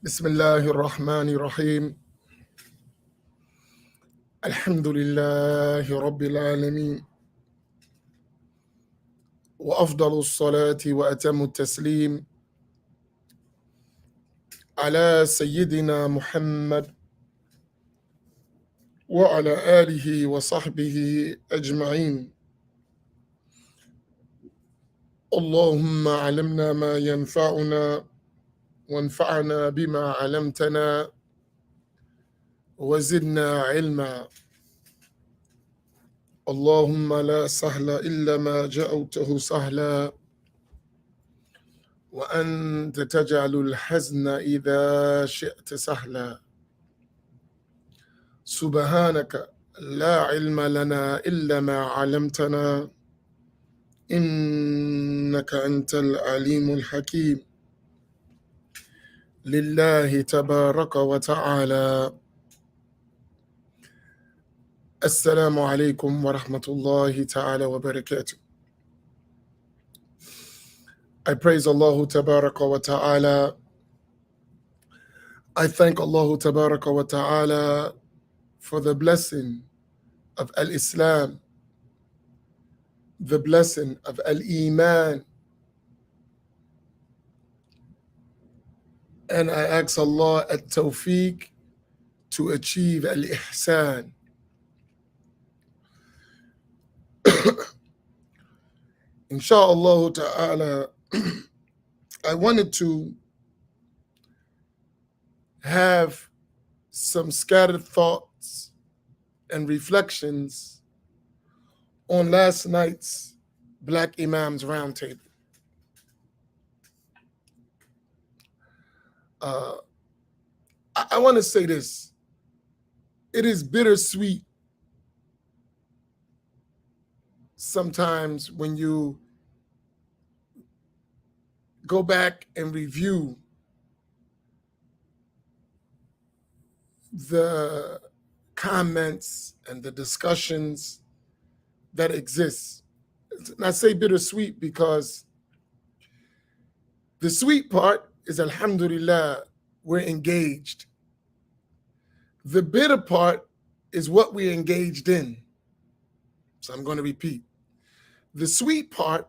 بسم الله الرحمن الرحيم الحمد لله رب العالمين وأفضل الصلاة وأتم التسليم على سيدنا محمد وعلى آله وصحبه أجمعين. اللهم علمنا ما ينفعنا وانفعنا بما علمتنا وزدنا علما. اللهم لا سهل إلا ما جعلته سهلا وأنت تجعل الحزن إذا شئت سهلا. سبحانك لا علم لنا إلا ما علمتنا إنك أنت العليم الحكيم. لله تبارك وتعالى. السلام عليكم ورحمة الله تعالى وبركاته. I praise Allah Tabaraka wa Ta'ala. I thank Allah Tabaraka wa Ta'ala for the blessing of Al-Islam, the blessing of Al-Iman. And I ask Allah at-Tawfiq to achieve Al-Ihsan. Insha'Allah Ta'ala, I wanted to have some scattered thoughts and reflections on last night's Black Imams Roundtable. I want to say this. It is bittersweet sometimes when you go back and review the comments and the discussions that exist. And I say bittersweet because the sweet part is, alhamdulillah, we're engaged. The bitter part is what we're engaged in. So I'm going to repeat. The sweet part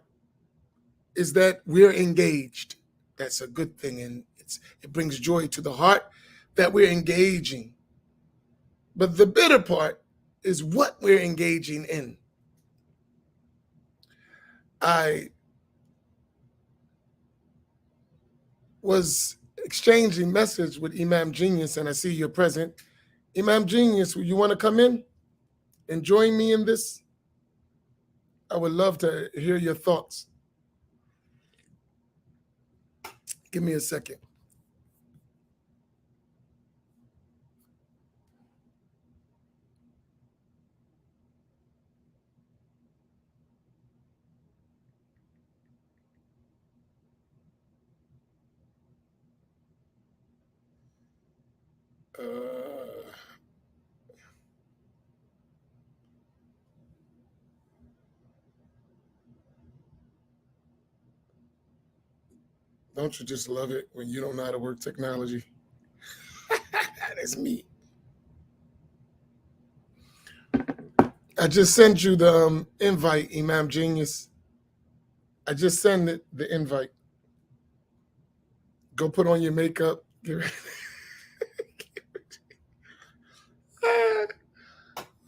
is that we're engaged. That's a good thing, and it brings joy to the heart that we're engaging. But the bitter part is what we're engaging in. I was exchanging message with Imam Genius, and I see you're present. Imam Genius, you want to come in and join me in this? I would love to hear your thoughts. Give me a second. Don't you just love it when you don't know how to work technology? That's me. I just sent you the invite, Imam Genius. I just sent it, the invite. Go put on your makeup. Get ready.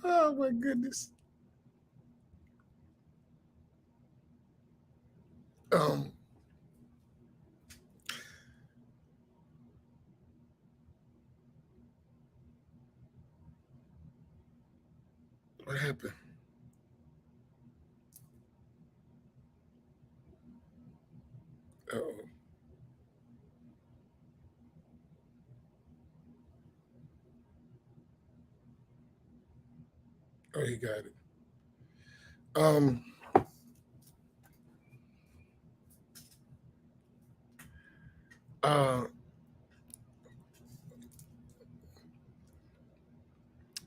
Oh my goodness. What happened? Uh-oh. Oh, he got it.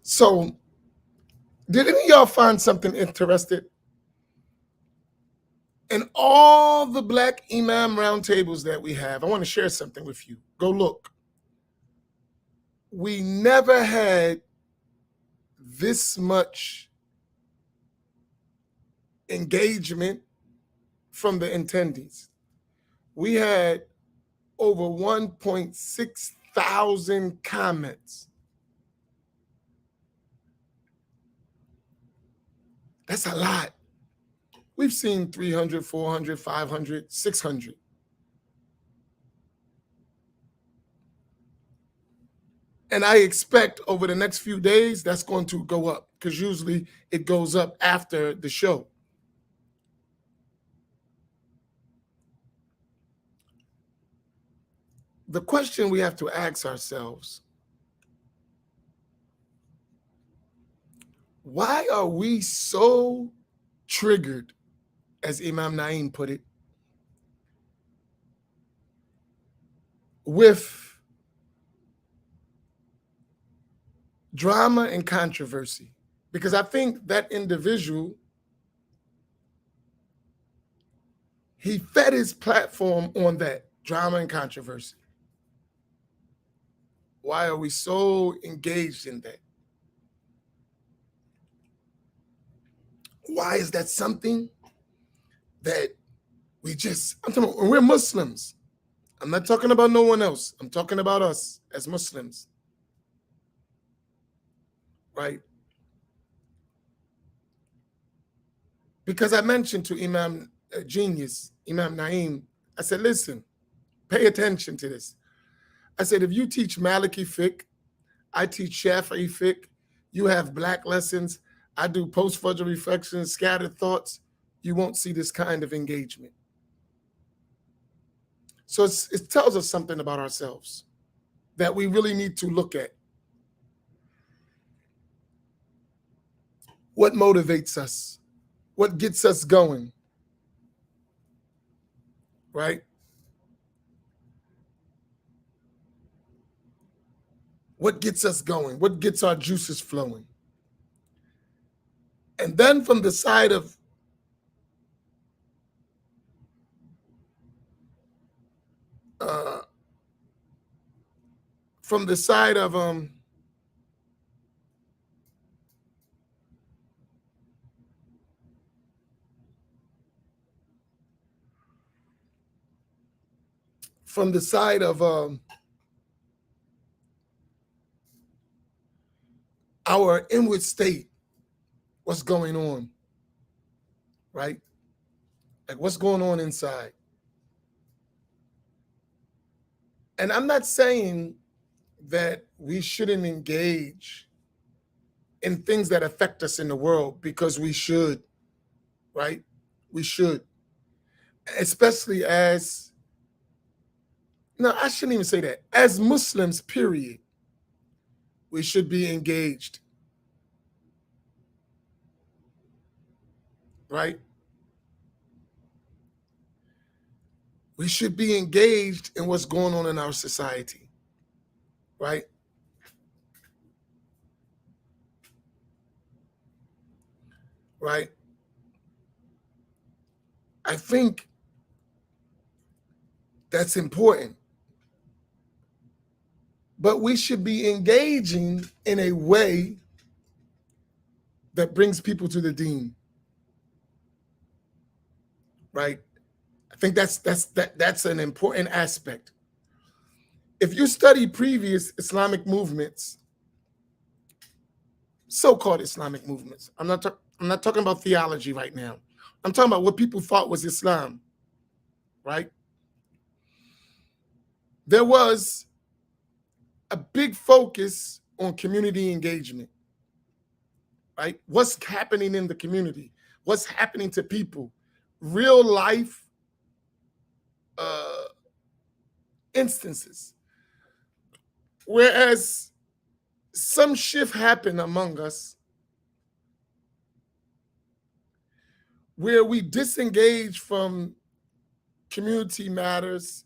So, did any of y'all find something interesting? In all the Black Imam roundtables that we have, I want to share something with you. Go look. we never had this much engagement from the attendees. We had over 1.6 thousand comments. That's a lot. We've seen 300, 400, 500, 600. And I expect over the next few days, that's going to go up, because usually it goes up after the show. The question we have to ask ourselves, why are we so triggered, as Imam Naim put it, with drama and controversy? Because I think that individual, he fed his platform on that drama and controversy. Why are we so engaged in that? Why is that something that I'm talking about, we're Muslims. I'm not talking about no one else. I'm talking about us as Muslims, right? Because I mentioned to Imam Genius, Imam Naim, I said, listen, pay attention to this. I said, if you teach Maliki fiqh, I teach Shafi'i fiqh, you have black lessons, I do post-fajr reflections, scattered thoughts, you won't see this kind of engagement. So it tells us something about ourselves that we really need to look at. What motivates us? What gets us going? Right? What gets us going? What gets our juices flowing? And then from the side of from the side of our inward state, what's going on, right? Like what's going on inside. And I'm not saying that we shouldn't engage in things that affect us in the world, because we should, right? We should. Especially as, no, I shouldn't even say that. As Muslims, period, we should be engaged, right? We should be engaged in what's going on in our society, right? Right? I think that's important. But we should be engaging in a way that brings people to the deen, right? I think that's an important aspect. If you study previous Islamic movements, so-called Islamic movements, I'm not talking about theology right now. I'm talking about what people thought was Islam, right? There was a big focus on community engagement, right? What's happening in the community? What's happening to people? Real life instances. Whereas some shift happened among us where we disengage from community matters,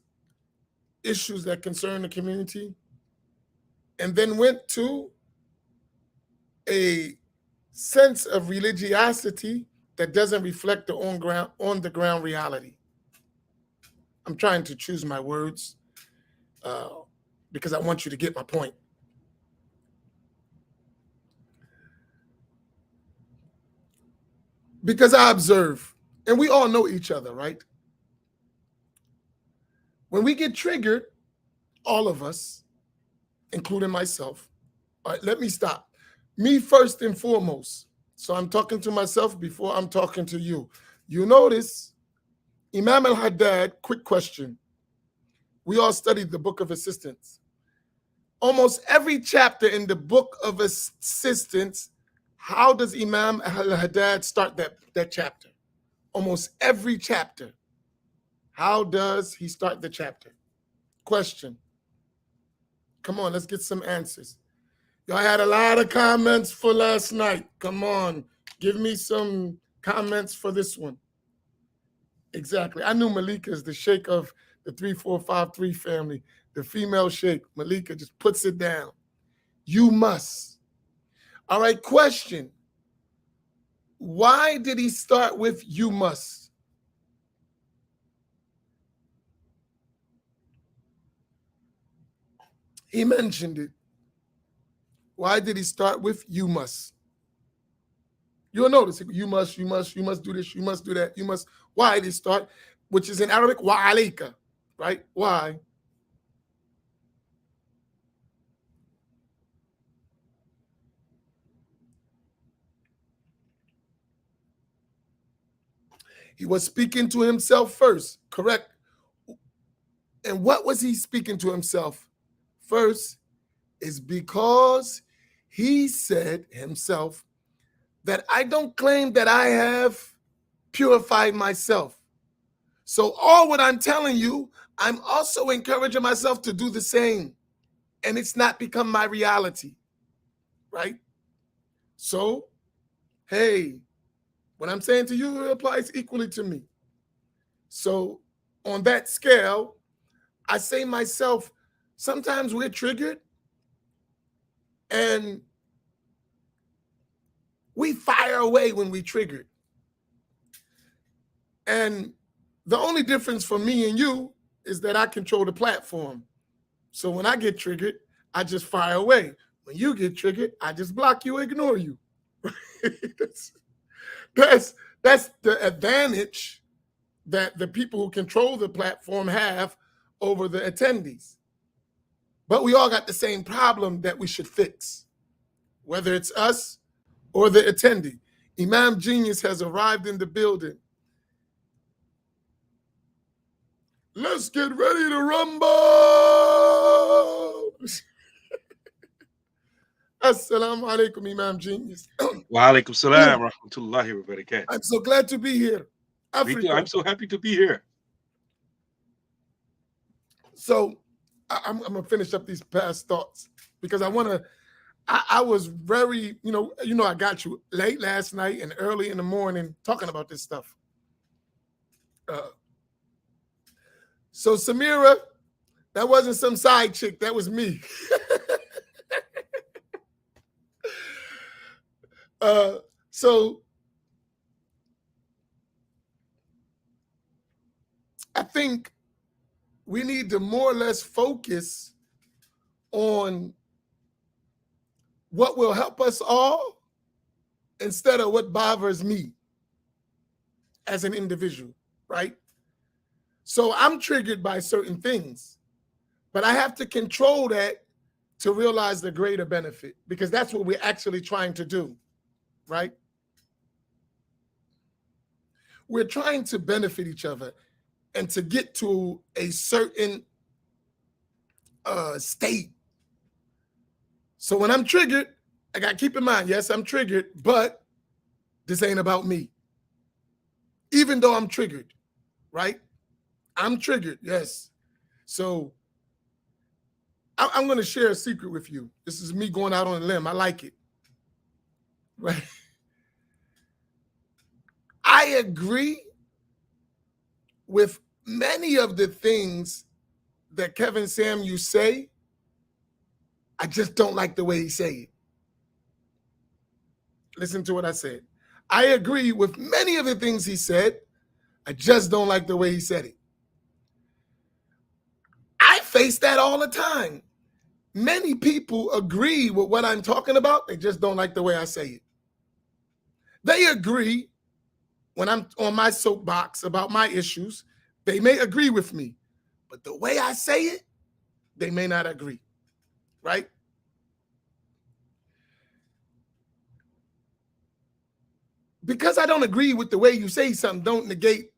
issues that concern the community, and then went to a sense of religiosity that doesn't reflect the on the ground reality. I'm trying to choose my words because I want you to get my point. because I observe, and we all know each other, right? When we get triggered, all of us, including myself, all right, let me stop. Me first and foremost. So I'm talking to myself before I'm talking to you. You notice, Imam al-Haddad, quick question. We all studied the Book of Assistance. Almost every chapter in the Book of Assistance, how does Imam al-Haddad start that chapter? Almost every chapter. How does he start the chapter? Question. Come on, let's get some answers. Y'all had a lot of comments for last night. Come on, give me some comments for this one. Exactly. I knew Malika is the sheikh of the 3453 family, the female sheikh. Malika just puts it down. You must. All right, question. Why did he start with you must? He mentioned it. Why did he start with you must? You'll notice you must do this, you must do that, you must. Why did he start? Which is in Arabic, wa alayka, right? Why? He was speaking to himself first, correct? And what was he speaking to himself first? Is because he said himself that I don't claim that I have purified myself. So all what I'm telling you, I'm also encouraging myself to do the same. And it's not become my reality, right? So, hey, what I'm saying to you, it applies equally to me. So on that scale, I say myself, sometimes we're triggered and we fire away when we triggered. And the only difference for me and you is that I control the platform. So when I get triggered, I just fire away. When you get triggered, I just block you, ignore you. that's the advantage that the people who control the platform have over the attendees. But we all got the same problem that we should fix, whether it's us or the attendee. Imam Genius has arrived in the building. Let's get ready to rumble. Assalamu alaikum, Imam Genius. Wa alaikum salam, rahmatullahi wa barakatuh. I'm so glad to be here. Me too. I'm so happy to be here. So I'm going to finish up these past thoughts because I want to, I was very, I got you late last night and early in the morning talking about this stuff. So Samira, that wasn't some side chick, that was me. So I think we need to more or less focus on what will help us all instead of what bothers me as an individual, right? So I'm triggered by certain things, but I have to control that to realize the greater benefit, because that's what we're actually trying to do, right? We're trying to benefit each other and to get to a certain state. So when I'm triggered, I got to keep in mind, yes, I'm triggered, but this ain't about me. Even though I'm triggered, right? I'm triggered, yes. So I'm going to share a secret with you. This is me going out on a limb. I like it, right? I agree with many of the things that Kevin Samuel say. I just don't like the way he say it. Listen to what I said. I agree with many of the things he said. I just don't like the way he said it. I face that all the time. Many people agree with what I'm talking about. They just don't like the way I say it. They agree when I'm on my soapbox about my issues, they may agree with me, but the way I say it, they may not agree, right? Because I don't agree with the way you say something, don't negate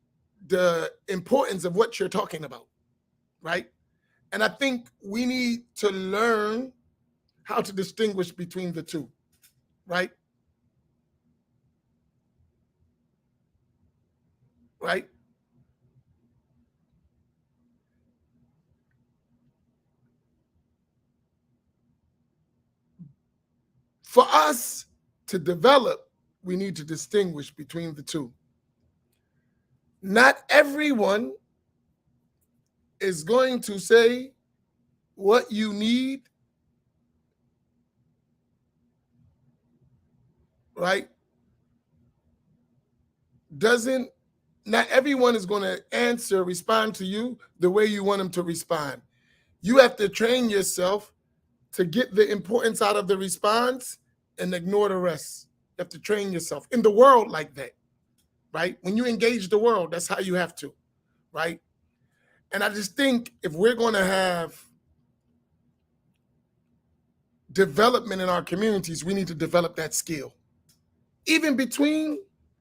the importance of what you're talking about, right? And I think we need to learn how to distinguish between the two, right? Right? For us to develop, we need to distinguish between the two. Not everyone is going to say what you need, right? Not everyone is going to respond to you the way you want them to respond. You have to train yourself to get the importance out of the response and ignore the rest. You have to train yourself in the world like that, right? When you engage the world, that's how you have to, right? And I just think if we're going to have development in our communities, we need to develop that skill. Even between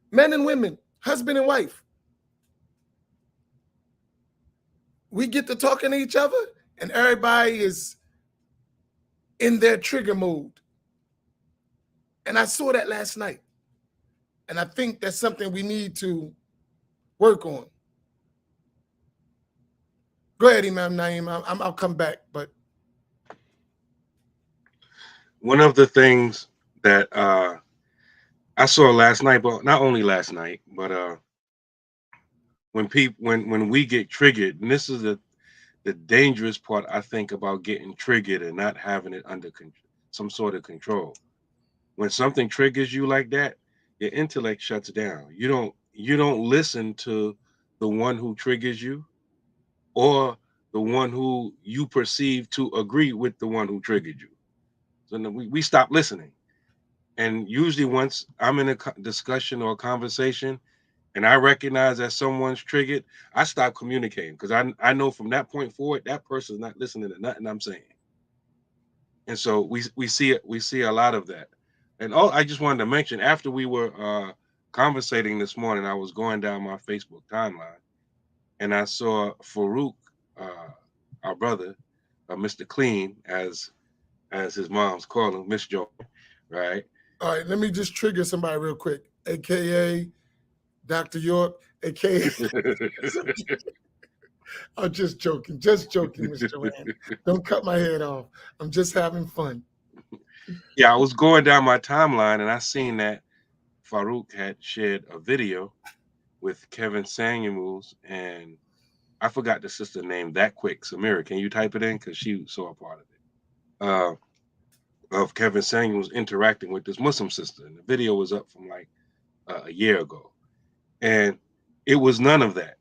men and women, husband and wife. We get to talking to each other and everybody is in their trigger mode. And I saw that last night. And I think that's something we need to work on. Go ahead, Imam Naim. I'll come back, but one of the things that I saw last night, but not only last night, but when we get triggered, and this is the dangerous part, I think, about getting triggered and not having it under some sort of control. When something triggers you like that, your intellect shuts down. You don't listen to the one who triggers you, or the one who you perceive to agree with the one who triggered you. So we stop listening. And usually once I'm in a discussion or a conversation and I recognize that someone's triggered, I stop communicating, because I know from that point forward, that person's not listening to nothing I'm saying. And so we see a lot of that. And I just wanted to mention, after we were conversating this morning, I was going down my Facebook timeline and I saw Farouk, our brother, Mr. Clean, as his mom's calling him, Miss Joy, right? All right, let me just trigger somebody real quick, aka Dr. York, aka. I'm just joking, Miss Joanne. Don't cut my head off. I'm just having fun. Yeah, I was going down my timeline and I seen that Farouk had shared a video with Kevin Samuels, and I forgot the sister name that quick. Samira, can you type it in? Because she saw a part of it. Of Kevin Samuels interacting with this Muslim sister. And the video was up from like a year ago. And it was none of that.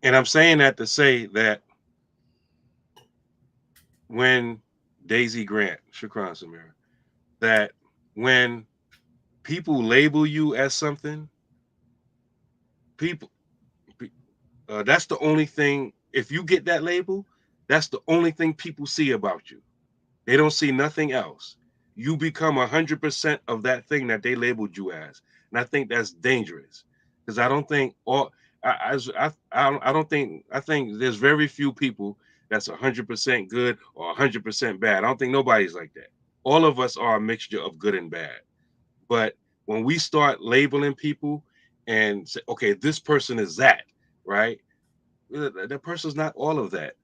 And I'm saying that to say that when Daisy Grant, Shukran Samira, that when people label you as something, people, that's the only thing. If you get that label, that's the only thing people see about you. They don't see nothing else. You become 100% of that thing that they labeled you as, and I think that's dangerous, because I don't think I think there's very few people that's 100% good or 100% bad. I don't think nobody's like that. All of us are a mixture of good and bad. But when we start labeling people and say, okay, this person is that, right? That person's not all of that.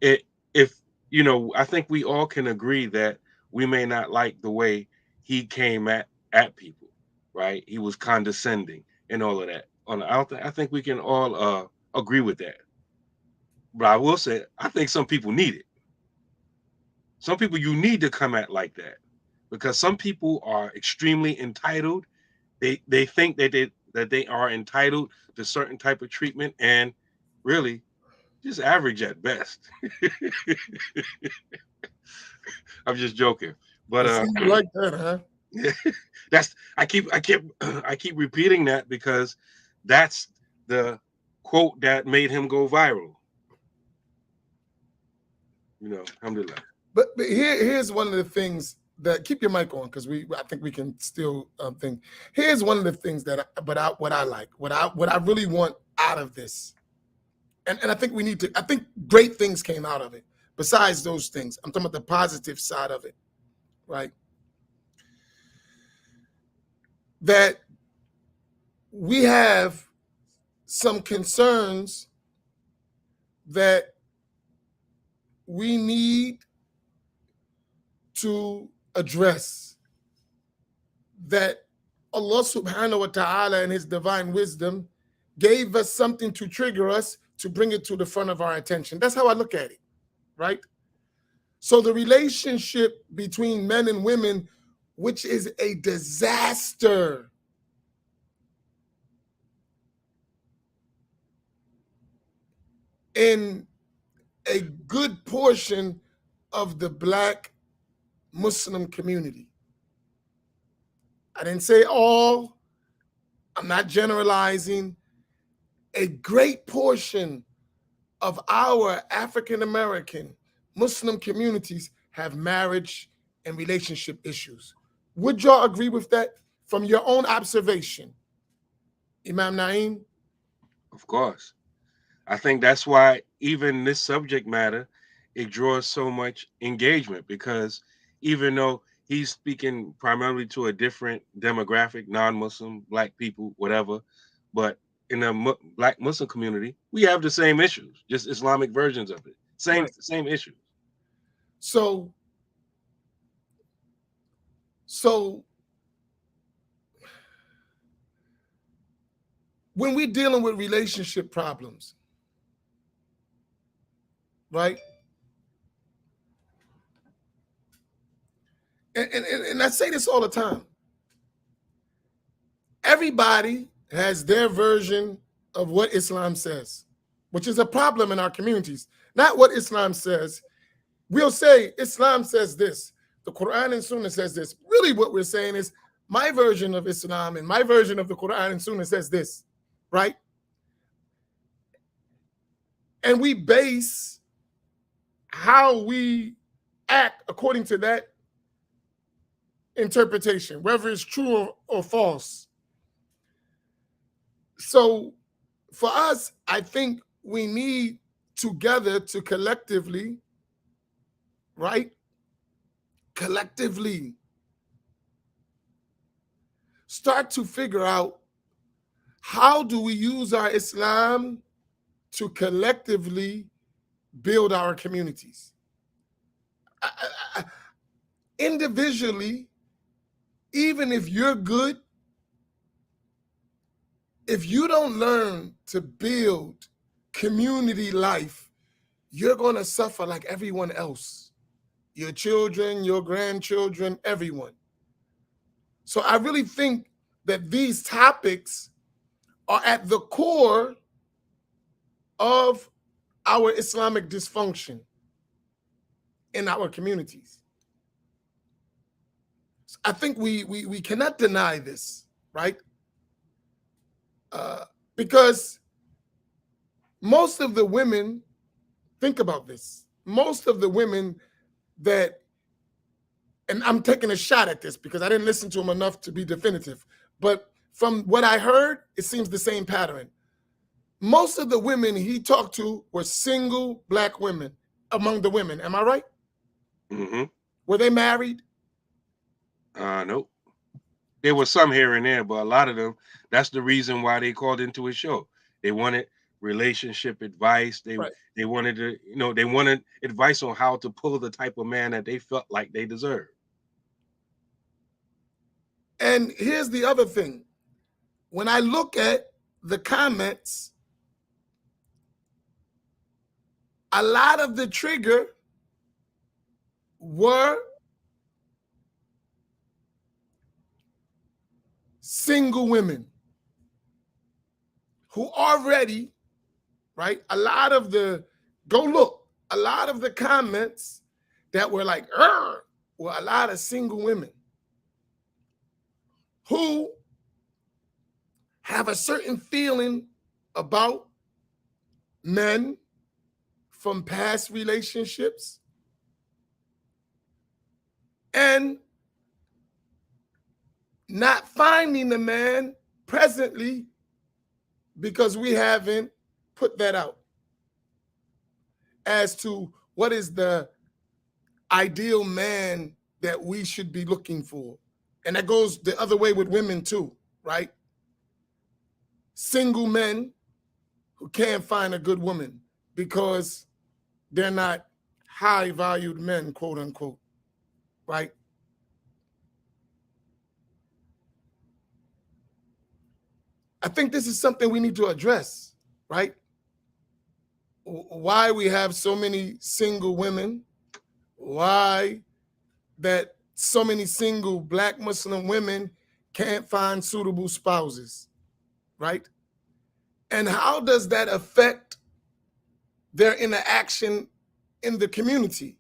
If I think we all can agree that we may not like the way he came at people, right? He was condescending and all of that. I think we can all agree with that. But I will say, I think some people need it. Some people you need to come at like that, because some people are extremely entitled. They think that they are entitled to certain type of treatment, and really just average at best. I'm just joking, but You like that, huh? That's I keep repeating that because that's the quote that made him go viral. Alhamdulillah. But here's one of the things that, keep your mic on, because I think we can still think. Here's one of the things that what I like, what I really want out of this, and I think we need to. I think great things came out of it. Besides those things, I'm talking about the positive side of it, right? That we have some concerns that we need to address, that Allah subhanahu wa ta'ala in his divine wisdom gave us something to trigger us, to bring it to the front of our attention. That's how I look at it, right? So the relationship between men and women, which is a disaster, in a good portion of the Black Muslim community. I didn't say all, I'm not generalizing. A great portion of our African American Muslim communities have marriage and relationship issues. Would y'all agree with that from your own observation, Imam Naeem? Of course. I think that's why even this subject matter, it draws so much engagement, because even though he's speaking primarily to a different demographic, non-Muslim, Black people, whatever, but in the Black Muslim community, we have the same issues, just Islamic versions of it. Same issues. So when we're dealing with relationship problems, right? And I say this all the time. Everybody has their version of what Islam says, which is a problem in our communities. Not what Islam says. We'll say Islam says this, the Quran and Sunnah says this. Really what we're saying is my version of Islam and my version of the Quran and Sunnah says this, right? And we base how we act according to that interpretation, whether it's true or false. So for us, I think we need together to collectively, right? Collectively start to figure out, how do we use our Islam to collectively build our communities? Individually, even if you're good, if you don't learn to build community life, you're going to suffer like everyone else. Your children, your grandchildren, everyone. So I really think that these topics are at the core of our Islamic dysfunction in our communities. So I think we cannot deny this, right? Because most of the women, think about this, most of the women that, and I'm taking a shot at this because I didn't listen to him enough to be definitive, but from what I heard, it seems the same pattern. Most of the women he talked to were single Black women among the women. Am I right? Mm-hmm. Were they married? Nope. There was some here and there, but a lot of them, that's the reason why they called into his show. They wanted relationship advice. They wanted to, they wanted advice on how to pull the type of man that they felt like they deserved. And here's the other thing. When I look at the comments, a lot of the trigger were single women who already, right? A lot of the comments that were like, were a lot of single women. who have a certain feeling about men from past relationships and not finding the man presently because we haven't put that out as to what is the ideal man that we should be looking for. And that goes the other way with women too, right? Single men who can't find a good woman because they're not high valued men, quote unquote, right? I think this is something we need to address, right? Why we have so many single women, why that so many single Black Muslim women can't find suitable spouses, right? And how does that affect their interaction in the community?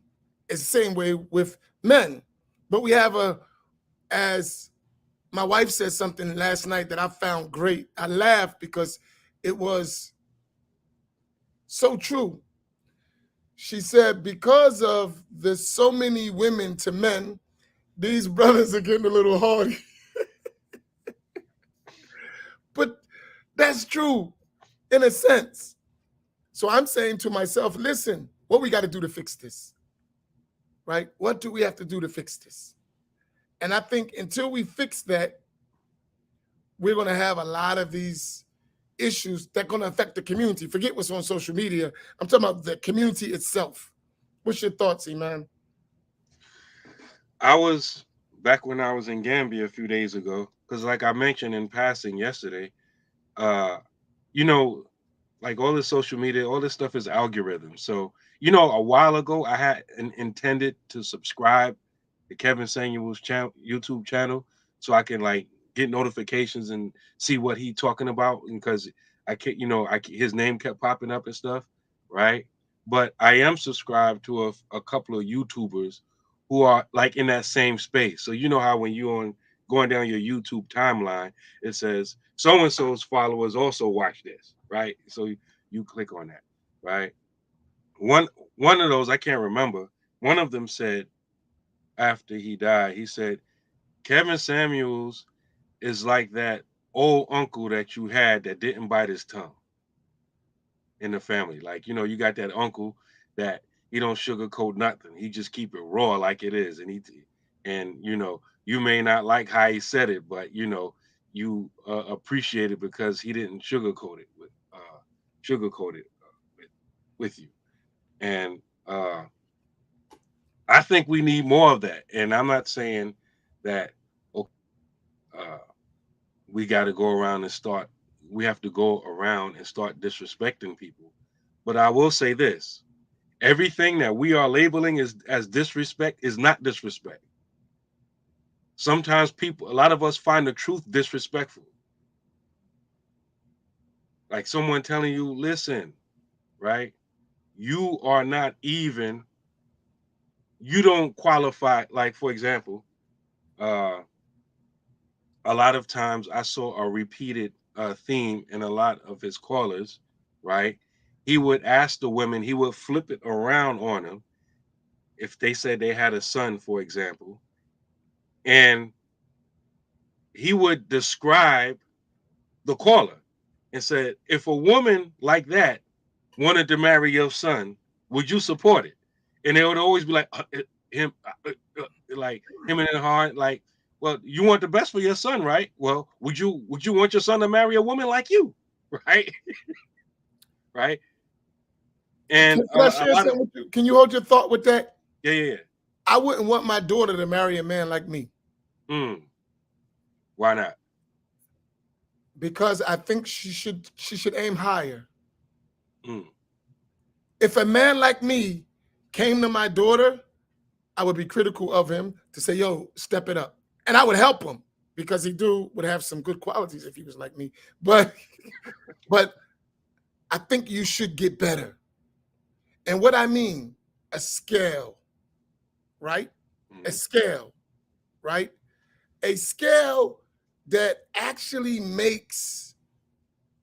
It's the same way with men. But we have as my wife said something last night that I found great. I laughed because it was so true. She said, because of the so many women to men, these brothers are getting a little hardy. But that's true in a sense. So I'm saying to myself, listen, what we got to do to fix this, right? What do we have to do to fix this? And I think until we fix that, we're going to have a lot of these issues that are going to affect the community. Forget what's on social media. I'm talking about the community itself. What's your thoughts, Iman? I was back when I was in Gambia a few days ago, because like I mentioned in passing yesterday, uh, you know, like all this social media, all this stuff is algorithm. So, a while ago I had intended to subscribe to Kevin Samuel's YouTube channel so I can like get notifications and see what he talking about, because I can't, his name kept popping up and stuff, right? But I am subscribed to a couple of YouTubers who are like in that same space. So you know how when you're on going down your YouTube timeline, it says so and so's followers also watch this, right? So you click on that, right? One one of those, I can't remember. One of them said after he died, he said Kevin Samuels is like that old uncle that you had that didn't bite his tongue in the family. Like, you got that uncle that he don't sugarcoat nothing. He just keep it raw like it is. And you may not like how he said it, but you appreciate it because he didn't sugarcoat it with you. And I think we need more of that. And I'm not saying that uh, we got to go around and start. We have to go around and start disrespecting people. But I will say this: everything that we are labeling as disrespect is not disrespect. Sometimes a lot of us find the truth disrespectful. Like someone telling you, listen, right? You are not even, you don't qualify. Like, for example, uh, a lot of times I saw a repeated theme in a lot of his callers, right? He would ask the women, he would flip it around on them if they said they had a son, for example, and he would describe the caller and said, if a woman like that wanted to marry your son, would you support it? And they would always be like, him, like him in the heart, like, well, you want the best for your son, right? Well, would you want your son to marry a woman like you, right? Right? And Can I a share lot of something with you? Can you hold your thought with that? yeah. I wouldn't want my daughter to marry a man like me Why not? because I think she should aim higher. Mm. If a man like me came to my daughter, I would be critical of him to say, yo, step it up. And I would help him because would have some good qualities if he was like me. But but I think you should get better. And what I mean, a scale, right? A Mm. scale, right? A scale that actually makes,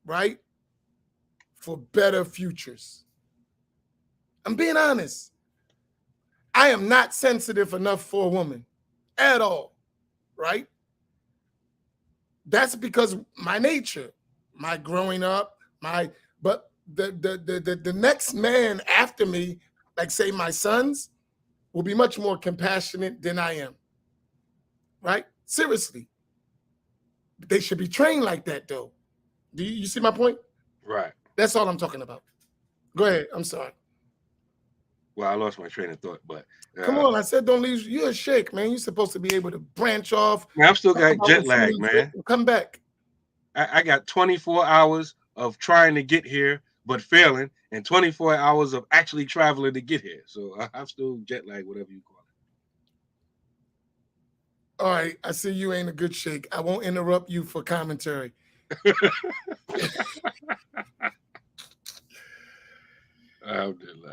right, for better futures. I'm being honest. I am not sensitive enough for a woman at all, right? That's because my nature, my growing up, but the next man after me, like say my sons, will be much more compassionate than I am, right? Seriously. They should be trained like that though. Do you see my point? Right. That's all I'm talking about. Go ahead. I'm sorry. Well, I lost my train of thought, but Come on, I said don't leave. You're a sheikh, man. You're supposed to be able to branch off. I've still Talk got about jet what lag, food man. is, come back. I got 24 hours of trying to get here but failing, and 24 hours of actually traveling to get here. So I'm still jet lag, whatever you call it. All right, I see you ain't a good sheikh. I won't interrupt you for commentary.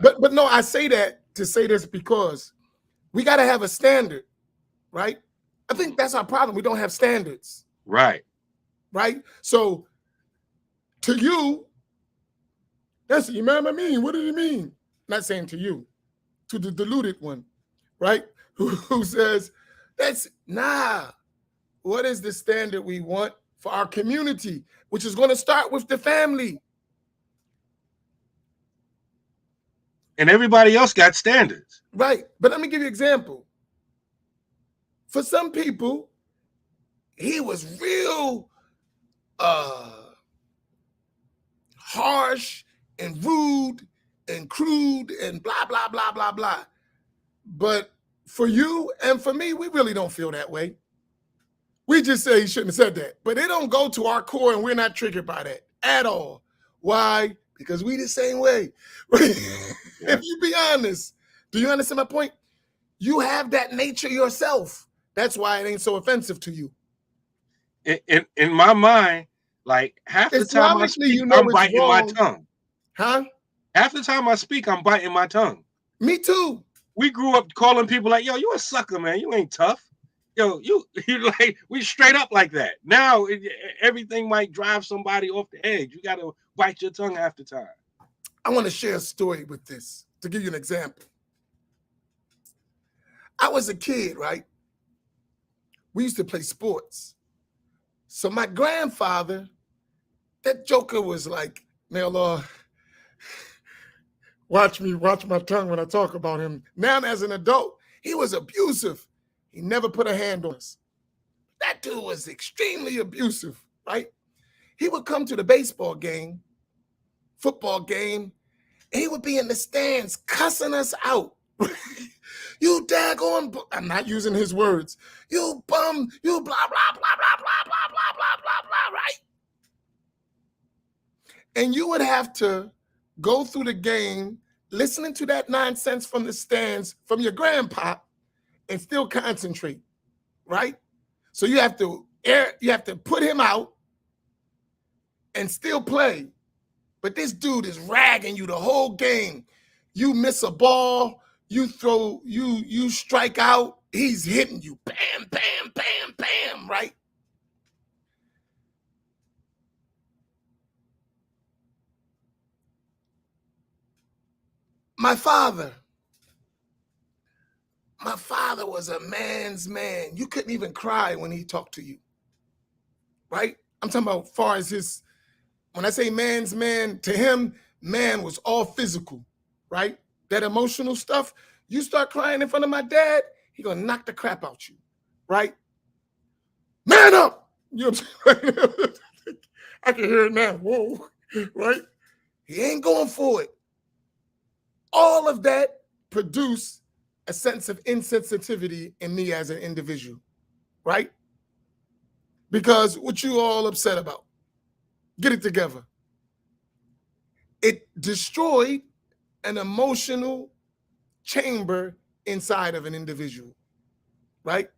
But no, I say that to say this because we got to have a standard, right? I think that's our problem. We don't have standards. Right. Right? So to you, that's Imam Amin. What did he mean? Not saying to you, to the deluded one, right? Who says, that's nah. What is the standard we want for our community, which is going to start with the family? And everybody else got standards. Right. But let me give you an example. For some people, he was real harsh and rude and crude and blah, blah, blah, blah, blah. But for you and for me, we really don't feel that way. We just say he shouldn't have said that. But it don't go to our core and we're not triggered by that at all. Why? Because we the same way. If you be honest, do you understand my point? You have that nature yourself. That's why it ain't so offensive to you. In my mind, like half the time I speak, I'm biting my tongue. Huh? Half the time I speak, I'm biting my tongue. Me too. We grew up calling people like, yo, you a sucker, man. You ain't tough. Yo, you like, we straight up like that. Now, everything might drive somebody off the edge. You got to bite your tongue half the time. I want to share a story with this to give you an example. I was a kid, right? We used to play sports. So my grandfather, that joker was like, now, watch my tongue when I talk about him. Now, as an adult, he was abusive. He never put a hand on us. That dude was extremely abusive, right? He would come to the baseball game, football game, and he would be in the stands cussing us out. You daggone, I'm not using his words. You bum, you blah, blah, blah, blah, blah, blah, blah, blah, blah, blah, right? And you would have to go through the game listening to that nonsense from the stands from your grandpa and still concentrate, right? So you have to put him out and still play. But this dude is ragging you the whole game. You miss a ball, you strike out, he's hitting you. Bam, bam, bam, bam, right? My father was a man's man. You couldn't even cry when he talked to you, right? I'm talking about far as his, when I say man's man, to him, man was all physical, right? That emotional stuff, you start crying in front of my dad, he gonna knock the crap out you, right? Man up! You know what I'm saying? I can hear it now, whoa, right? He ain't going for it. All of that produced a sense of insensitivity in me as an individual, right? Because what you all upset about? Get it together. It destroyed an emotional chamber inside of an individual, right?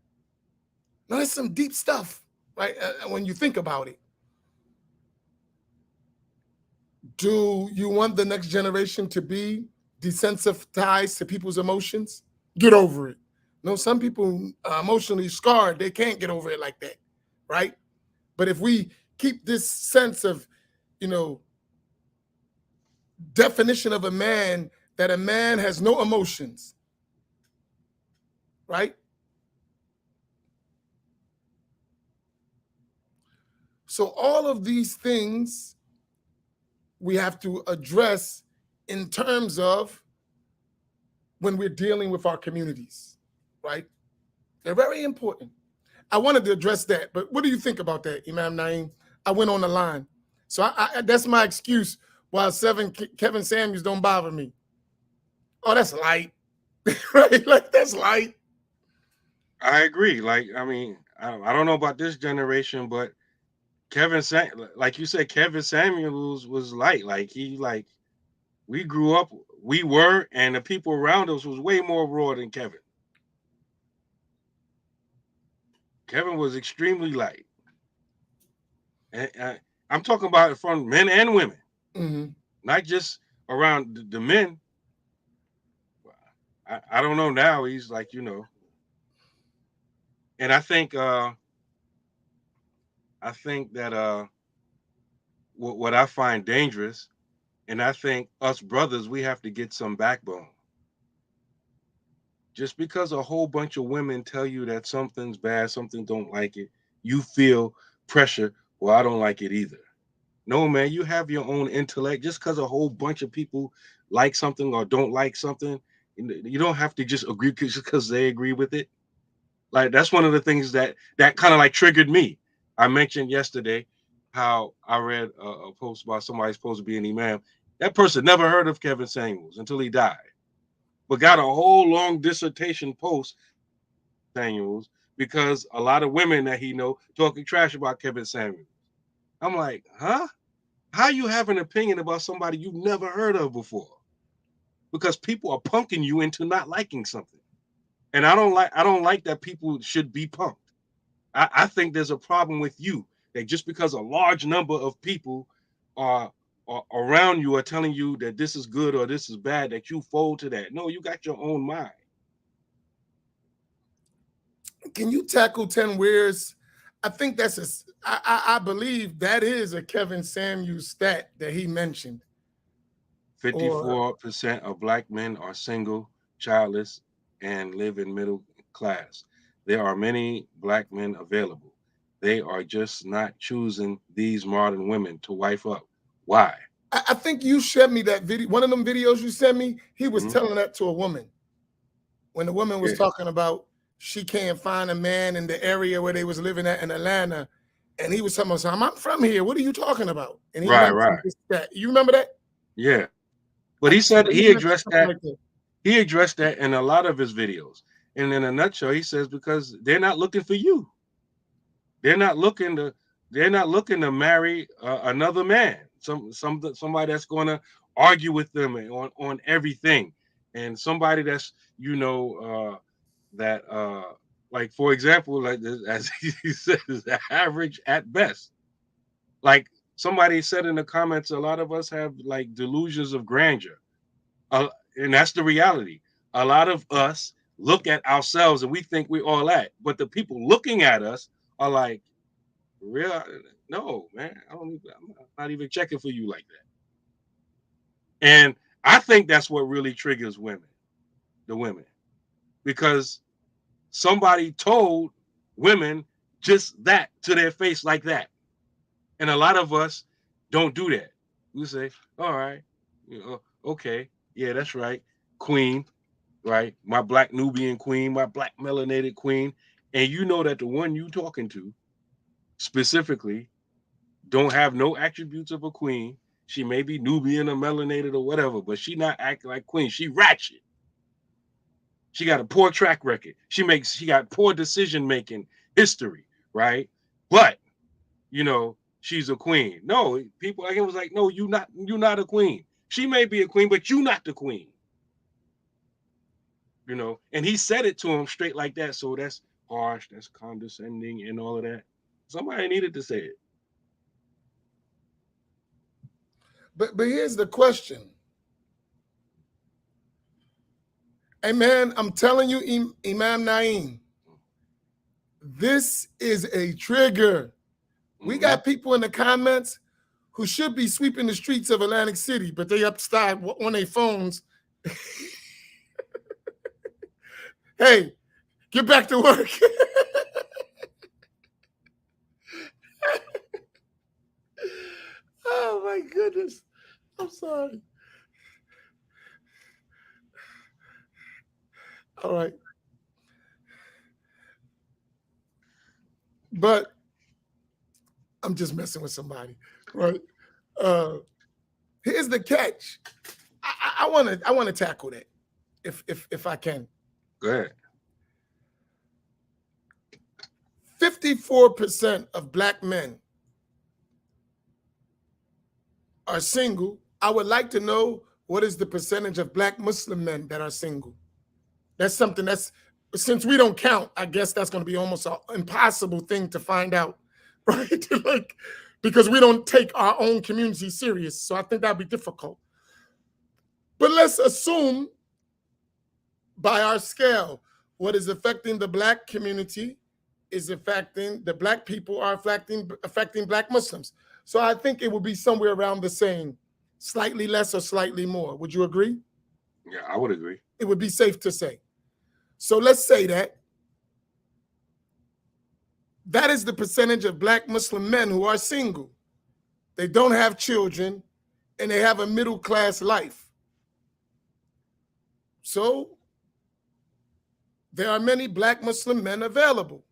Now, there's some deep stuff, right? When you think about it. Do you want the next generation to be desensitized to people's emotions? Get over it. No, some people are emotionally scarred. They can't get over it like that, right? But if we keep this sense of, definition of a man, that a man has no emotions, right? So all of these things we have to address in terms of when we're dealing with our communities, right? They're very important. I wanted to address that, but what do you think about that, Imam Naeem? I went on the line. So that's my excuse why Kevin Samuels don't bother me. Oh, that's light. Right? Like, that's light. I agree. Like, I mean, I don't know about this generation, but like you said, Kevin Samuels was light. Like we grew up, and the people around us was way more raw than Kevin. Kevin was extremely light. And I'm talking about it from men and women, not just around the men. I don't know now. He's like, and I think that what I find dangerous, and I think us brothers, we have to get some backbone. Just because a whole bunch of women tell you that something's bad, something don't like it, you feel pressure. Well, I don't like it either. No, man, you have your own intellect. Just because a whole bunch of people like something or don't like something, you don't have to just agree just because they agree with it. Like, that's one of the things that kind of like triggered me. I mentioned yesterday how I read a post about somebody supposed to be an imam. That person never heard of Kevin Samuels until he died, but got a whole long dissertation post Samuels because a lot of women that he know talking trash about Kevin Samuels. I'm like, huh? How you have an opinion about somebody you've never heard of before? Because people are punking you into not liking something. And I don't like that people should be punked. I think there's a problem with you that just because a large number of people are around you are telling you that this is good or this is bad, that you fold to that. No, you got your own mind. Can you tackle 10 Weirs? I think I believe that is a Kevin Samuels stat that he mentioned. 54% of Black men are single, childless, and live in middle class. There are many Black men available. They are just not choosing these modern women to wife up. Why? I think you sent me that video. One of them videos you sent me, he was telling that to a woman. When the woman was talking about she can't find a man in the area where they was living at in Atlanta. And he was telling us, I'm from here. What are you talking about? And he right. That. You remember that? Yeah. But he said he addressed that. He addressed that in a lot of his videos. And in a nutshell, he says because they're not looking for you. They're not looking to marry another man. Somebody that's going to argue with them on everything, and somebody that's like, for example, like as he says, average at best. Like somebody said in the comments, a lot of us have like delusions of grandeur. And that's the reality. A lot of us look at ourselves and we think we're all that, but the people looking at us are like, real? No, man. I'm not even checking for you like that. And I think that's what really triggers the women, because somebody told women just that to their face like that. And a lot of us don't do that. We say, all right, okay, yeah, that's right, queen, right? My Black Nubian queen, my Black melanated queen. And you know that the one you talking to specifically don't have no attributes of a queen. She may be Nubian or melanated or whatever, but she not acting like queen. She ratchet. She got a poor track record. She got poor decision making history, right? But she's a queen. No, people like him was like, no, you're not a queen. She may be a queen, but you not the queen. And he said it to him straight like that. So that's harsh, that's condescending, and all of that. Somebody needed to say it. But here's the question. Hey man, I'm telling you, Imam Naeem, this is a trigger We got people in the comments who should be sweeping the streets of Atlantic City, but they upstairs on their phones. Hey, get back to work. Oh my goodness. I'm sorry. All right. But I'm just messing with somebody, right? Here's the catch. I want to tackle that if I can. Go ahead. 54% of Black men are single. I would like to know what is the percentage of Black Muslim men that are single. That's something that's, since we don't count, I guess that's going to be almost an impossible thing to find out, right? Like, because we don't take our own community serious. So I think that'd be difficult. But let's assume by our scale, what is affecting the Black community is affecting the Black people are affecting Black Muslims. So I think it would be somewhere around the same, slightly less or slightly more. Would you agree? Yeah, I would agree. It would be safe to say. So let's say that is the percentage of Black Muslim men who are single. They don't have children and they have a middle-class life. So there are many Black Muslim men available.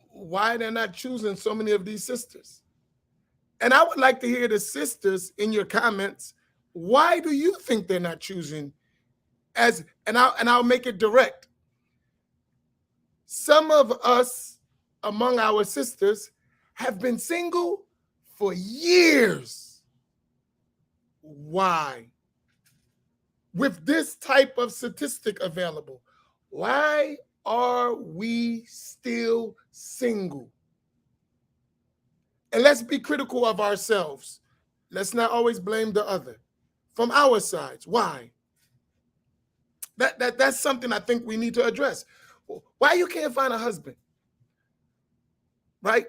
Why they're not choosing so many of these sisters? And I would like to hear the sisters in your comments. Why do you think they're not choosing? I'll make it direct. Some of us among our sisters have been single for years. Why? With this type of statistic available, why are we still single? And let's be critical of ourselves. Let's not always blame the other. From our sides, why? That's something I think we need to address. Why you can't find a husband, right?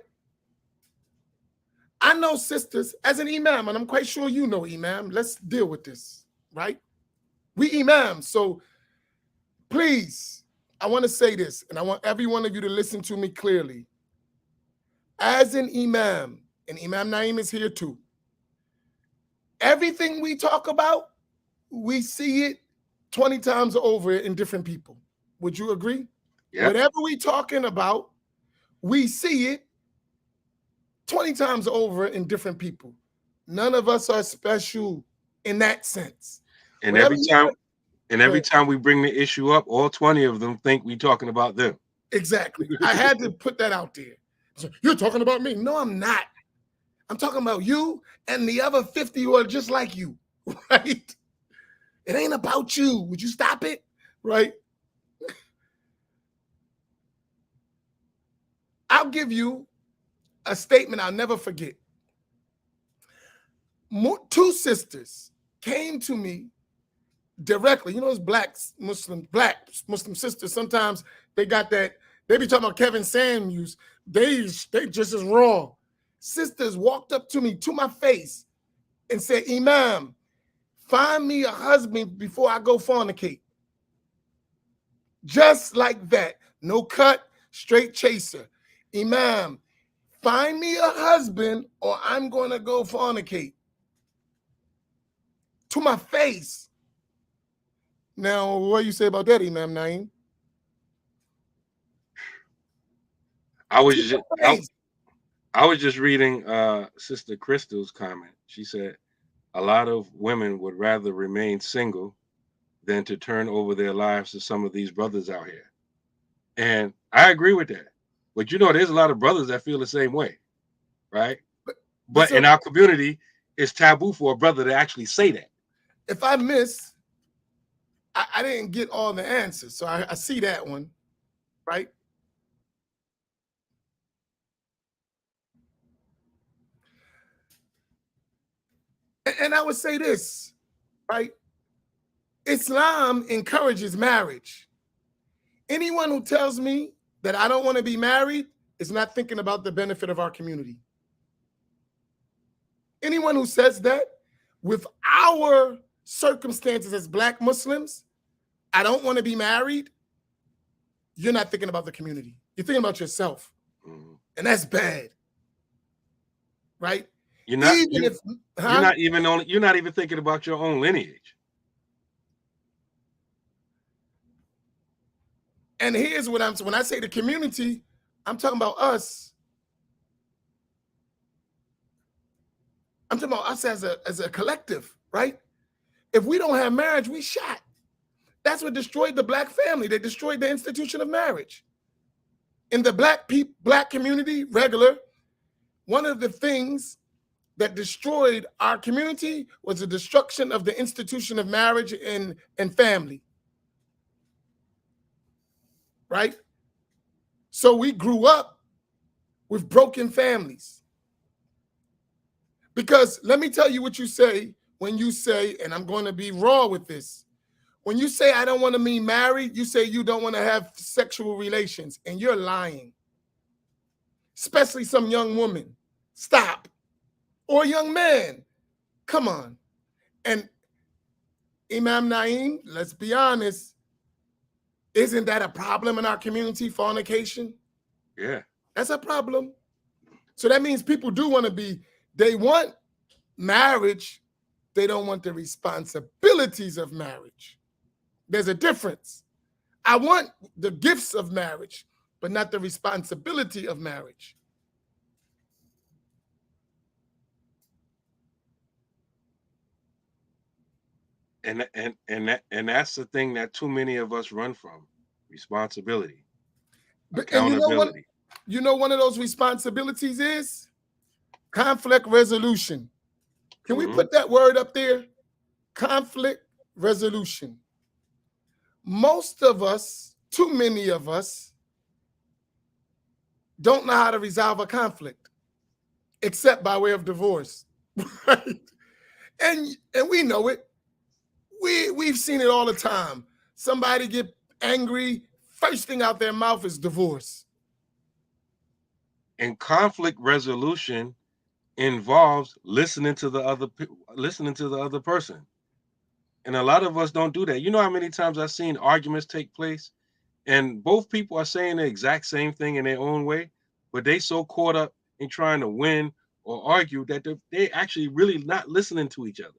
I know sisters, as an imam, and I'm quite sure you know imam, let's deal with this, right? We imams, so please, I want to say this, and I want every one of you to listen to me clearly. As an imam, and Imam Naim is here too, everything we talk about, we see it 20 times over in different people. Would you agree? Yeah. Whatever we talking about, we see it 20 times over in different people. None of us are special in that sense. And every time we bring the issue up, all 20 of them think we talking about them. Exactly. I had to put that out there. So, you're talking about me. No, I'm not. I'm talking about you and the other 50 who are just like you, right? It ain't about you. Would you stop it? Right? I'll give you a statement I'll never forget. Two sisters came to me directly. You know, those black Muslim sisters, sometimes they got that, they be talking about Kevin Samuels. They just as raw. Sisters walked up to me to my face and said, Imam, find me a husband before I go fornicate. Just like that. No cut, straight chaser. Imam, find me a husband or I'm going to go fornicate. To my face. Now, what do you say about that, Imam Naim? I was just reading Sister Crystal's comment. She said, a lot of women would rather remain single than to turn over their lives to some of these brothers out here. And I agree with that. But you know, there's a lot of brothers that feel the same way, right? But in our community, it's taboo for a brother to actually say that. If I miss, I didn't get all the answers. So I see that one, right? And I would say this, right? Islam encourages marriage. Anyone who tells me that I don't want to be married, is not thinking about the benefit of our community. Anyone who says that, with our circumstances as Black Muslims, I don't want to be married, you're not thinking about the community. You're thinking about yourself. Mm-hmm. And that's bad. Right? You're not you're not even thinking about your own lineage. And here's what when I say the community, I'm talking about us. I'm talking about us as a collective, right? If we don't have marriage, we shot. That's what destroyed the Black family. They destroyed the institution of marriage. In the Black community, regular, one of the things that destroyed our community was the destruction of the institution of marriage and family. Right? So we grew up with broken families. Because let me tell you what you say when you say, and I'm going to be raw with this, when you say I don't want to be married, you say you don't want to have sexual relations, and you're lying. Especially some young woman. Stop. Or young man. Come on. And Imam Naeem, let's be honest, isn't that a problem in our community, fornication? Yeah. That's a problem. So that means people do want to be, they want marriage, they don't want the responsibilities of marriage. There's a difference. I want the gifts of marriage, but not the responsibility of marriage. And that's the thing that too many of us run from: responsibility, accountability. You know one of those responsibilities is conflict resolution. Can we put that word up there? Conflict resolution. Most of us, too many of us, don't know how to resolve a conflict, except by way of divorce. Right? And we know it. We've seen it all the time. Somebody get angry, first thing out their mouth is divorce. And conflict resolution involves listening to the other person. And a lot of us don't do that. You know how many times I've seen arguments take place and both people are saying the exact same thing in their own way, but they so caught up in trying to win or argue that they actually really not listening to each other.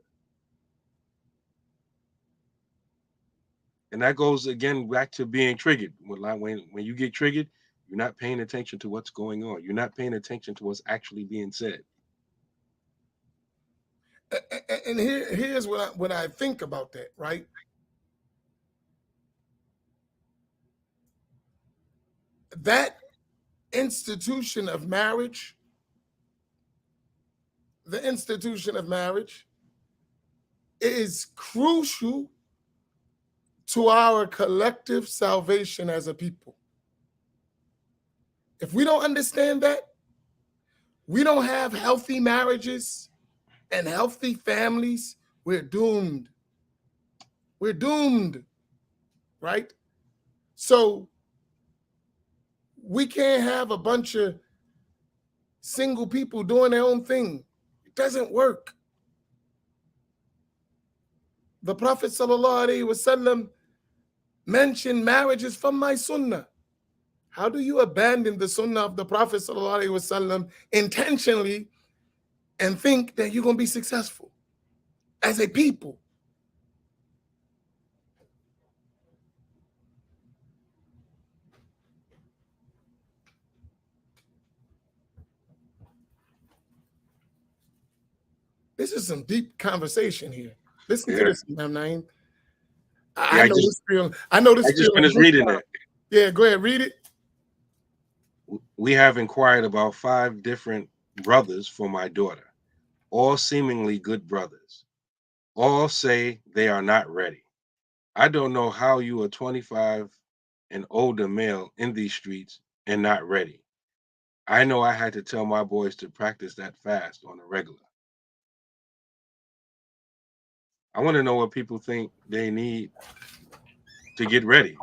And that goes again back to being triggered. When you get triggered, you're not paying attention to what's going on. You're not paying attention to what's actually being said. And here's what I think about that, right? That institution of marriage, the institution of marriage, is crucial to our collective salvation as a people. If we don't understand that, we don't have healthy marriages and healthy families, we're doomed. We're doomed, right? So we can't have a bunch of single people doing their own thing. It doesn't work. The Prophet ﷺ mentioned marriages from my sunnah. How do you abandon the sunnah of the Prophet ﷺ intentionally and think that you're going to be successful as a people? This is some deep conversation here. Listen to this, Imam Naeem. I know this feeling. I know this feeling. I just finished reading that. Yeah, go ahead, read it. We have inquired about 5 different brothers for my daughter, all seemingly good brothers. All say they are not ready. I don't know how you are 25 and older male in these streets and not ready. I know I had to tell my boys to practice that fast on a regular. I want to know what people think they need to get ready.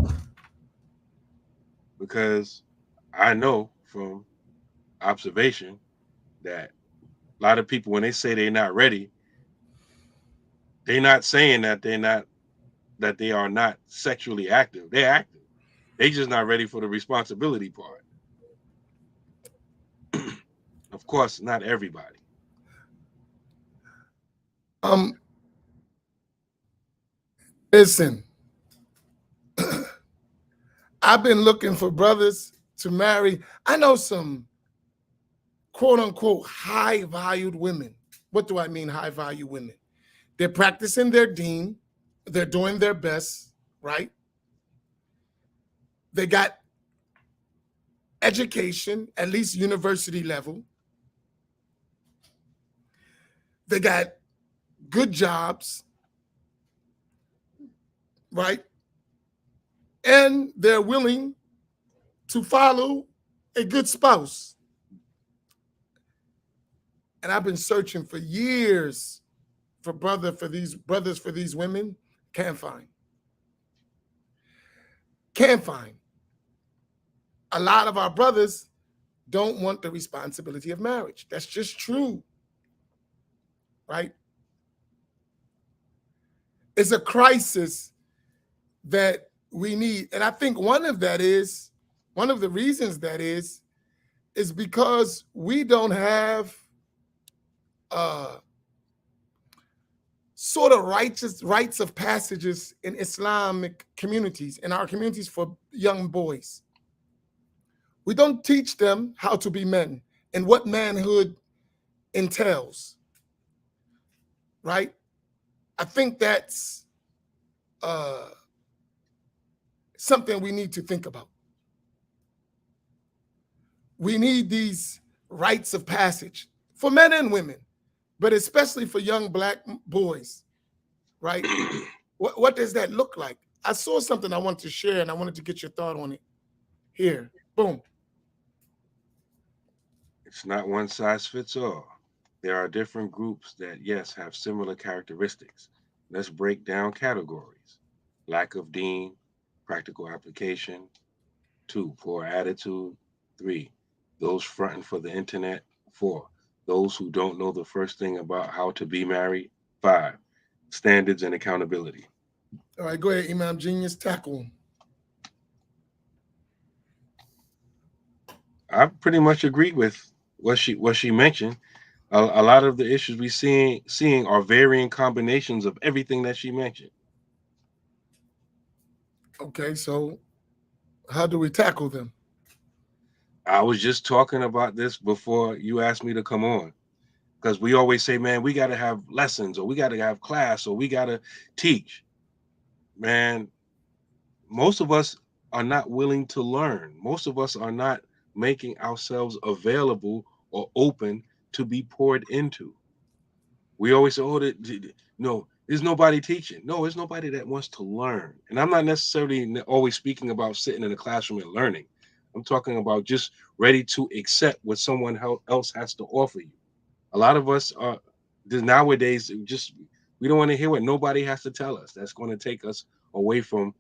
Because I know from observation that a lot of people, when they say they're not ready, they're not saying that they are not sexually active. They're active. They just not ready for the responsibility part. Of course, not everybody. Listen, I've been looking for brothers to marry. I know some quote unquote high valued women. What do I mean, high value women? They're practicing their deen, they're doing their best, right? They got education, at least university level. They got good jobs, right? And they're willing to follow a good spouse. And I've been searching for years for brothers for these women. Can't find. Can't find. A lot of our brothers don't want the responsibility of marriage. That's just true, right? It's a crisis that we need. And I think one of the reasons that is because we don't have sort of rites of passages in Islamic communities, in our communities for young boys. We don't teach them how to be men and what manhood entails, right? I think that's something we need to think about. We need these rites of passage for men and women, but especially for young Black boys, right? What does that look like? I saw something I wanted to share, and I wanted to get your thought on it. Here, boom. It's not one size fits all. There are different groups that, yes, have similar characteristics. Let's break down categories. Lack of deen, practical application. 2, poor attitude. 3, those fronting for the internet. 4, those who don't know the first thing about how to be married. 5, standards and accountability. All right, go ahead, Imam Genius, tackle him. I pretty much agree with what she mentioned. A lot of the issues we seeing are varying combinations of everything that she mentioned. Okay, so how do we tackle them? I was just talking about this before you asked me to come on, because we always say, man, we got to have lessons, or we got to have class, or we got to teach. Man, most of us are not willing to learn. Most of us are not making ourselves available or open to be poured into. We always say, oh, no, there's nobody teaching. No, there's nobody that wants to learn. And I'm not necessarily always speaking about sitting in a classroom and learning. I'm talking about just ready to accept what someone else has to offer you. A lot of us are nowadays we don't want to hear what nobody has to tell us. That's going to take us away from,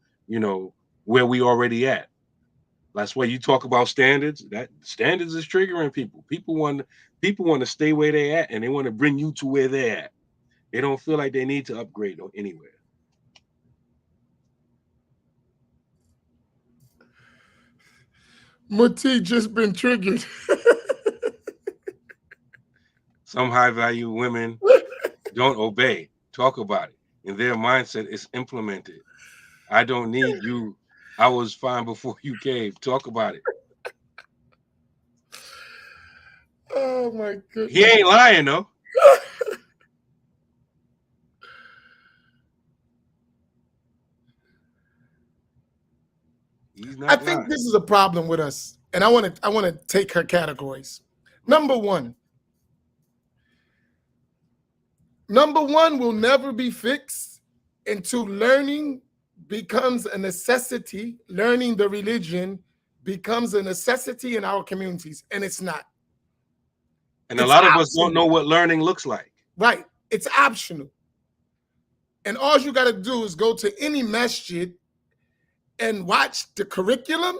where we already at. That's why you talk about standards. That standards is triggering people. People want to stay where they're at, and they want to bring you to where they're at. They don't feel like they need to upgrade or anywhere. Muti just been triggered. Some high value women don't obey. Talk about it. And their mindset is implemented. I don't need you. I was fine before you came. Talk about it. Oh my goodness. He ain't lying though. He's not I lying. think this is a problem with us, and I want to take her categories. Number one will never be fixed until learning becomes a necessity. Learning the religion becomes a necessity in our communities, and it's not. And a lot of us don't know what learning looks like. Right. It's optional. And all you got to do is go to any masjid and watch the curriculum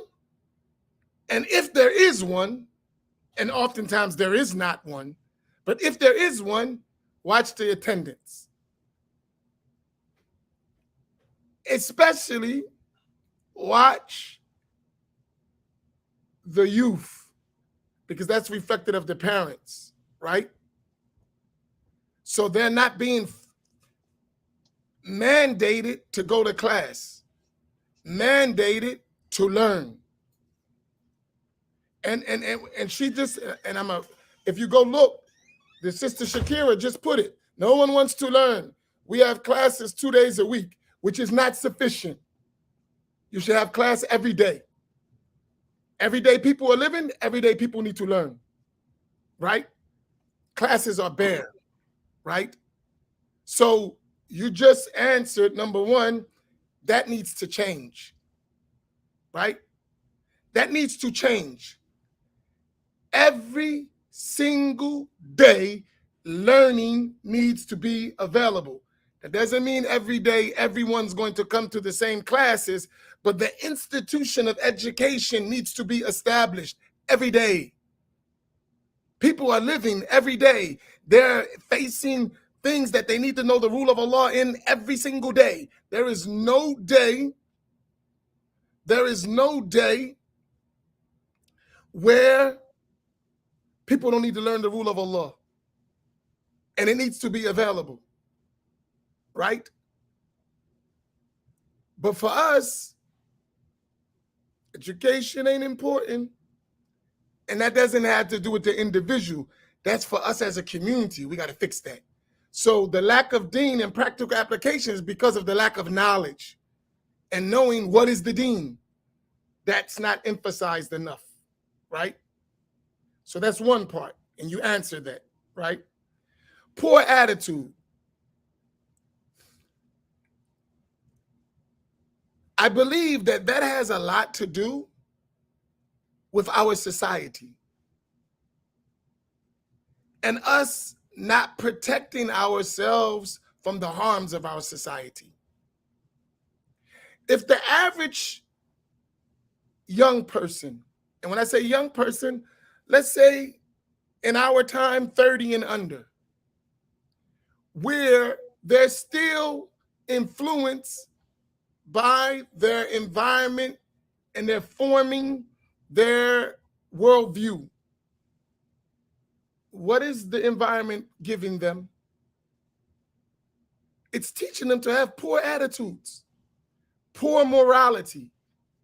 And if there is one, and oftentimes there is not one, but if there is one, watch the attendance. Especially watch the youth, because that's reflected of the parents, right? So they're not being mandated to go to class, mandated to learn. And she just, and if you go look, the sister Shakira just put it, no one wants to learn. We have classes 2 days a week, which is not sufficient. You should have class every day. Every day people are living, every day people need to learn, right? Classes are bare, right? So you just answered number one, that needs to change, right? That needs to change. Every single day, learning needs to be available. That doesn't mean every day everyone's going to come to the same classes, but the institution of education needs to be established every day. People are living every day. They're facing things that they need to know the rule of Allah in every single day. There is no day where people don't need to learn the rule of Allah. And it needs to be available, right? But for us, education ain't important. And that doesn't have to do with the individual. That's for us as a community. We got to fix that. So the lack of deen and practical application is because of the lack of knowledge and knowing what is the deen. That's not emphasized enough, right? So that's one part. And you answered that, right? Poor attitude. I believe that has a lot to do with our society and us not protecting ourselves from the harms of our society. If the average young person, and when I say young person, let's say in our time, 30 and under, where they're still influenced by their environment and they're forming their worldview. What is the environment giving them? It's teaching them to have poor attitudes, poor morality.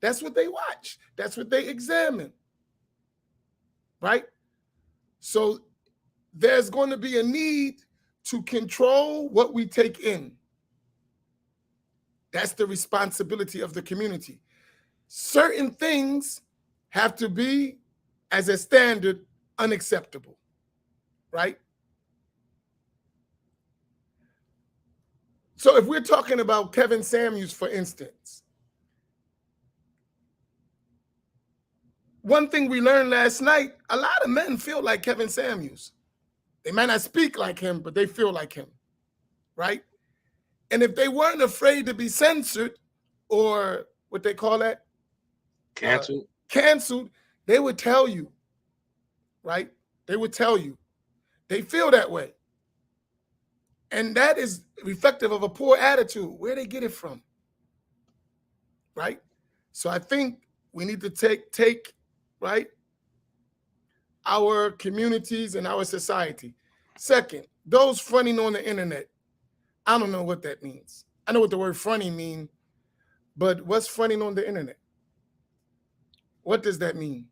That's what they watch. That's what they examine, right? So there's going to be a need to control what we take in. That's the responsibility of the community. Certain things have to be, as a standard, unacceptable, right? So if we're talking about Kevin Samuels, for instance, one thing we learned last night, a lot of men feel like Kevin Samuels. They might not speak like him, but they feel like him, right? And if they weren't afraid to be censored or what they call that? Canceled, they would tell you, right? They would tell you. They feel that way. And that is reflective of a poor attitude. Where they get it from, right? So I think we need to take right, our communities and our society. Second, those fronting on the internet. I don't know what that means. I know what the word fronting means, but what's fronting on the internet? What does that mean?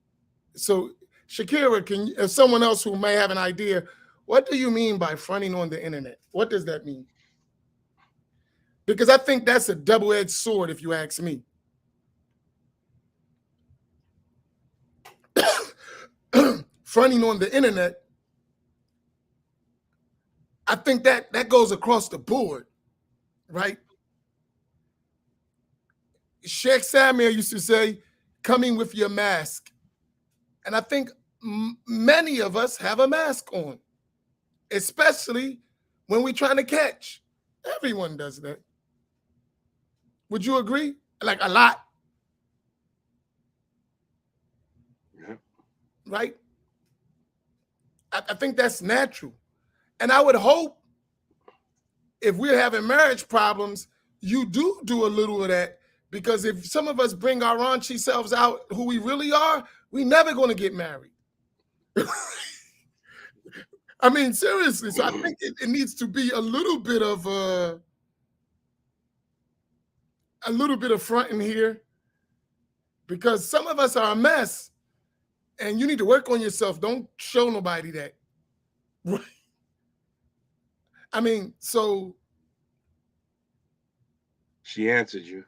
So Shakira, as someone else who may have an idea, what do you mean by fronting on the internet? What does that mean? Because I think that's a double-edged sword, if you ask me. Fronting on the internet, I think that goes across the board, right? Sheikh Samir used to say, coming with your mask. And I think many of us have a mask on, especially when we're trying to catch. Everyone does that. Would you agree? Like a lot? right? I think that's natural. And I would hope if we're having marriage problems, you do a little of that, because if some of us bring our raunchy selves out, who we really are, we never going to get married. I mean, seriously. So I think it needs to be a little bit of fronting here, because some of us are a mess, and you need to work on yourself. Don't show nobody that. I mean, so She answered you,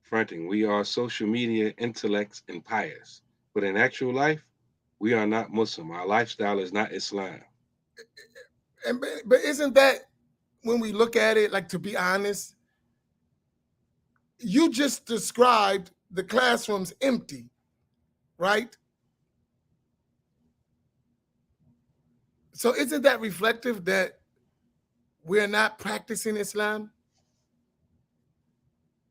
fronting, we are social media intellects and pious. But in actual life, we are not Muslim. Our lifestyle is not Islam. but isn't that, when we look at it, like, to be honest, you just described the classrooms empty, right? So isn't that reflective that we're not practicing Islam?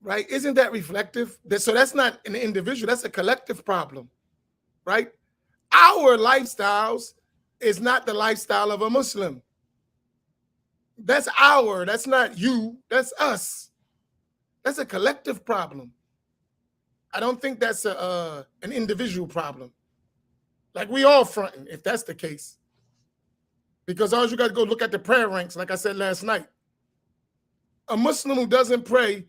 Right? Isn't that reflective? So that's not an individual, that's a collective problem, right? Our lifestyles is not the lifestyle of a Muslim. That's not you, that's us. That's a collective problem. I don't think that's an individual problem. Like, we all fronting, if that's the case. Because all you got to go look at the prayer ranks, like I said last night. A Muslim who doesn't pray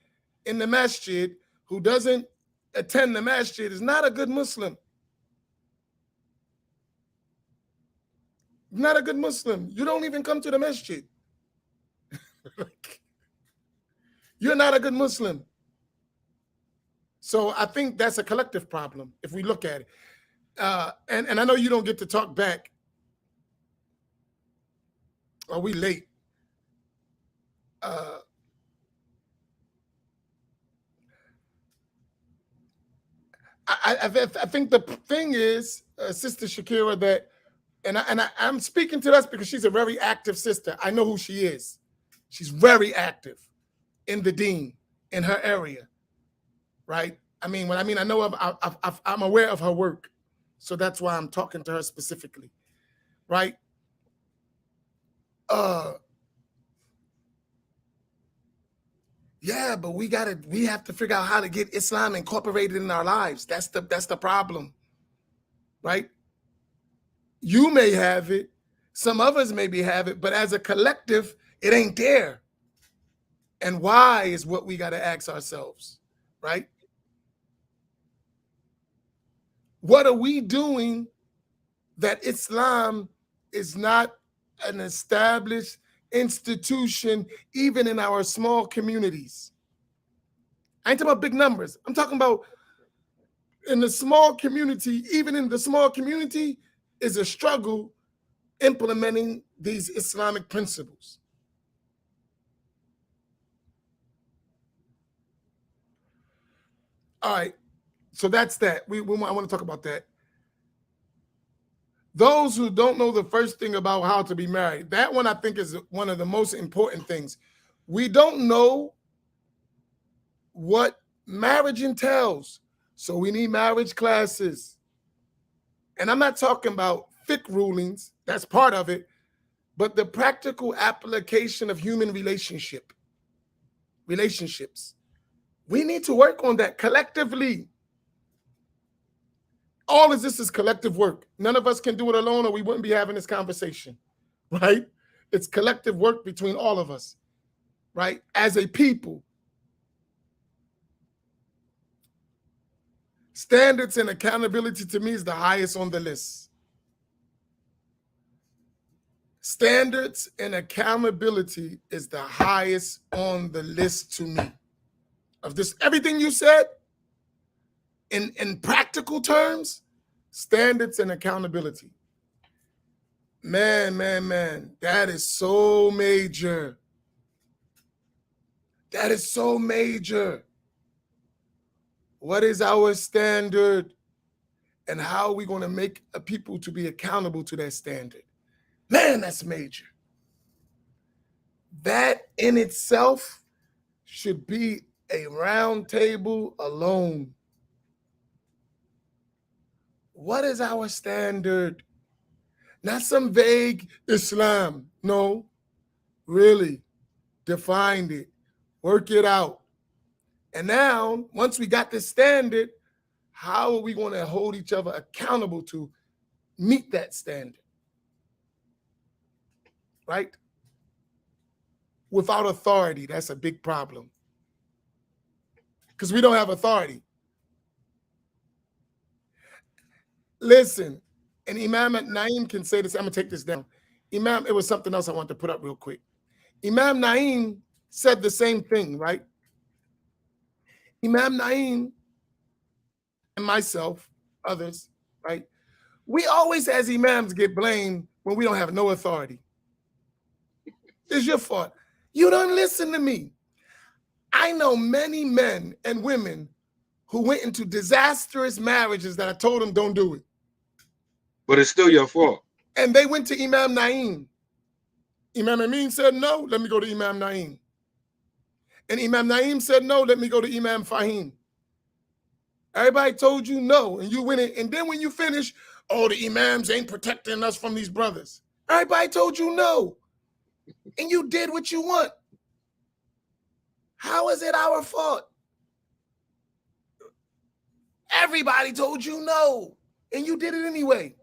in the masjid, who doesn't attend the masjid, is not a good Muslim. Not a good Muslim. You don't even come to the masjid. You're not a good Muslim. So I think that's a collective problem if we look at it. And I know you don't get to talk back. Are we late? I think the thing is, Sister Shakira, that, and I'm speaking to us because she's a very active sister. I know who she is. She's very active in the deen, in her area, right? I mean, I know I'm aware of her work, so that's why I'm talking to her specifically, right? Yeah, but we have to figure out how to get Islam incorporated in our lives. That's the problem, right? You may have it, some others maybe have it, but as a collective, it ain't there. And why is what we got to ask ourselves, right? What are we doing that Islam is not an established institution, even in our small communities? I ain't talking about big numbers. I'm talking about in the small community. Even in the small community is a struggle implementing these Islamic principles. All right, so that's that. I want to talk about that. Those who don't know the first thing about how to be married, that one I think is one of the most important things. We don't know what marriage entails, so we need marriage classes. And I'm not talking about fiqh rulings, that's part of it, but the practical application of human relationships. We need to work on that collectively. All of this is collective work. None of us can do it alone, or we wouldn't be having this conversation, right? It's collective work between all of us, right? As a people. Standards and accountability, to me, is the highest on the list. Standards and accountability is the highest on the list to me. Of this, everything you said, in practical terms, standards and accountability. Man, that is so major. That is so major. What is our standard? And how are we going to make a people to be accountable to that standard? Man, that's major. That in itself should be a round table alone. What is our standard? Not some vague Islam. No, really defined it, work it out. And now, once we got this standard, how are we going to hold each other accountable to meet that standard? Right? Without authority, that's a big problem. Because we don't have authority. Listen, and Imam Naim can say this. I'm going to take this down. Imam, it was something else I wanted to put up real quick. Imam Naim said the same thing, right? Imam Naim and myself, others, right? We always, as imams, get blamed when we don't have no authority. It's your fault. You don't listen to me. I know many men and women who went into disastrous marriages that I told them don't do it. But it's still your fault. And they went to Imam Naim. Imam Amin said, no, let me go to Imam Naim. And Imam Naim said, no, let me go to Imam Fahim. Everybody told you no, and you went in. And then when you finish, oh, the imams ain't protecting us from these brothers. Everybody told you no. And you did what you want. How is it our fault? Everybody told you no, and you did it anyway.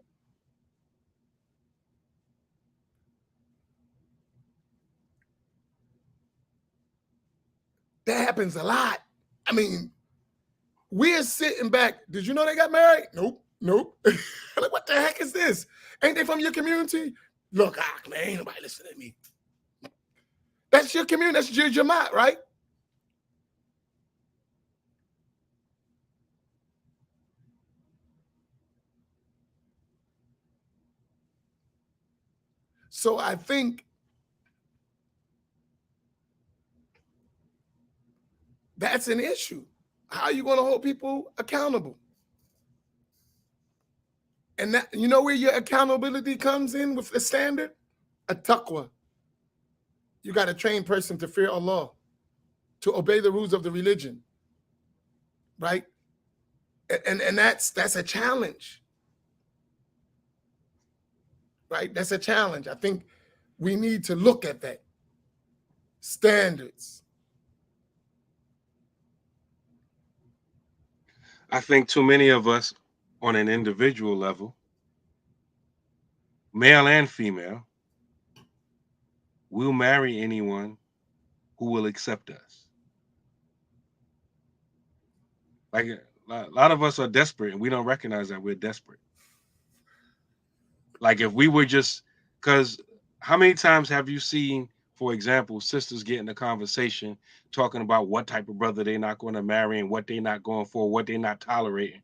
That happens a lot. I mean, we're sitting back. Did you know they got married? Nope, nope. Like, what the heck is this? Ain't they from your community? Look, man, ain't nobody listening to me. That's your community. That's your Jamaat, right? So I think that's an issue. How are you going to hold people accountable? And that, you know where your accountability comes in with the standard? A taqwa. You got a trained person to fear Allah, to obey the rules of the religion, right? And that's a challenge, right? That's a challenge. I think we need to look at that. Standards. I think too many of us on an individual level, male and female, will marry anyone who will accept us. Like a lot of us are desperate and we don't recognize that we're desperate. Like if we were just, because how many times have you seen, for example, sisters get in a conversation talking about what type of brother they're not going to marry and what they're not going for, what they're not tolerating.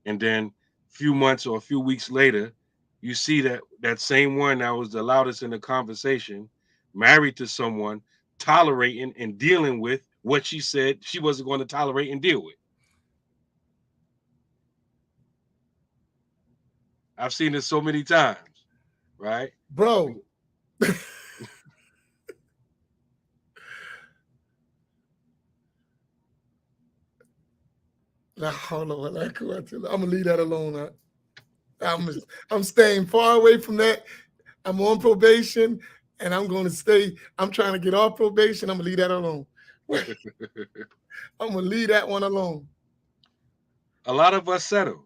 And then a few months or a few weeks later, you see that same one that was the loudest in the conversation married to someone tolerating and dealing with what she said she wasn't going to tolerate and deal with. I've seen this so many times, right? Bro. I'm gonna leave that alone. I'm staying far away from that. I'm on probation, and I'm going to stay. I'm trying to get off probation. I'm gonna leave that alone. I'm gonna leave that one alone. A lot of us settle.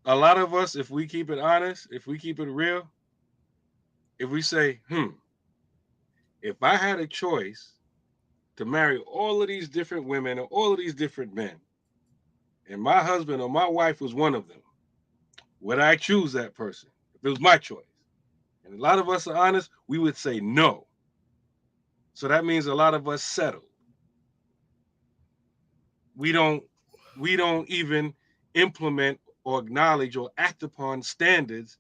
A lot of us, if we keep it honest, if we keep it real, if we say, if I had a choice to marry all of these different women or all of these different men, and my husband or my wife was one of them, would I choose that person if it was my choice? And a lot of us are honest, we would say no. So that means a lot of us settle. We don't even implement or acknowledge or act upon standards.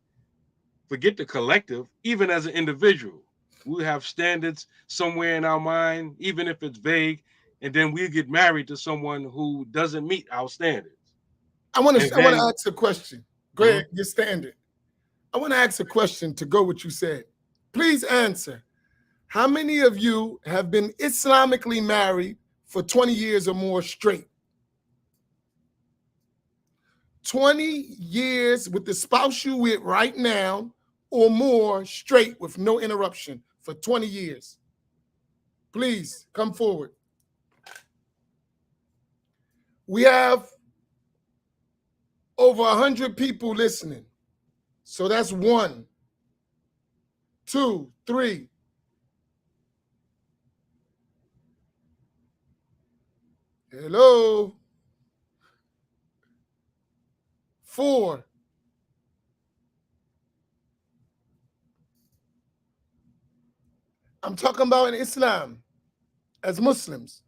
Forget the collective, even as an individual. We have standards somewhere in our mind, even if it's vague, and then we get married to someone who doesn't meet our standards. I want to ask a question. Go ahead, your standard. I want to ask a question to go with what you said. Please answer. How many of you have been Islamically married for 20 years or more straight? 20 years with the spouse you with right now or more straight with no interruption for 20 years? Please come forward. We have over 100 people listening. So that's 1, 2, 3. Hello. 4. I'm talking about in Islam as Muslims.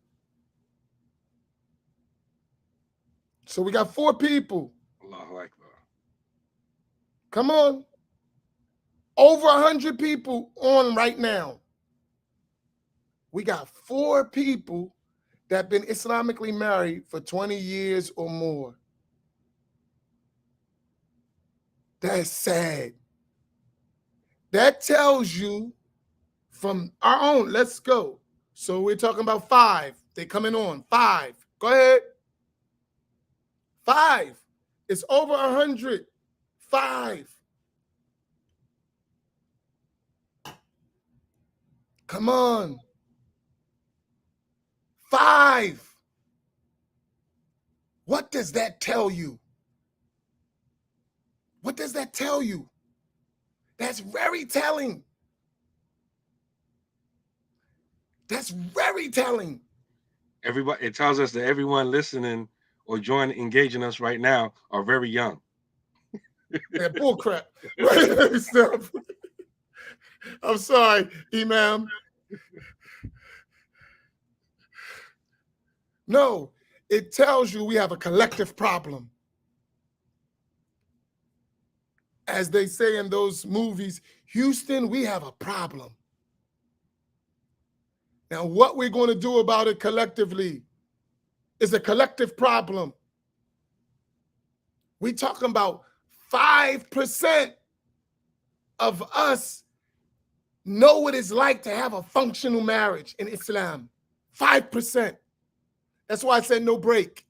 So we got 4 people. Allahu Akbar. Come on. Over 100 people on right now. We got 4 people that been Islamically married for 20 years or more. That's sad. That tells you from our own, let's go. So we're talking about 5. They coming on. 5. Go ahead. 5. It's over 100. 5. Come on. 5. What does that tell you? What does that tell you? That's very telling. That's very telling. Everybody, it tells us that everyone listening or engaging us right now are very young. Yeah, bull crap. I'm sorry, Imam. No, it tells you we have a collective problem. As they say in those movies, Houston, we have a problem. Now, what we're going to do about it collectively is a collective problem. We're talking about 5% of us know what it's like to have a functional marriage in Islam. 5%. That's why I said no break.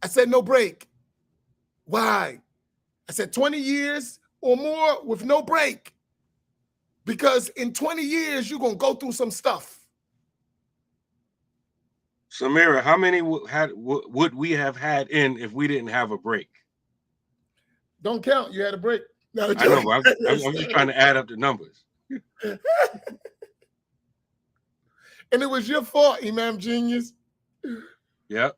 I said no break. Why? I said 20 years or more with no break. Because in 20 years, you're going to go through some stuff. Samira, how many would we have had in if we didn't have a break? Don't count. You had a break. No, I know, but I'm just trying to add up the numbers. And it was your fault, Imam Genius. Yep.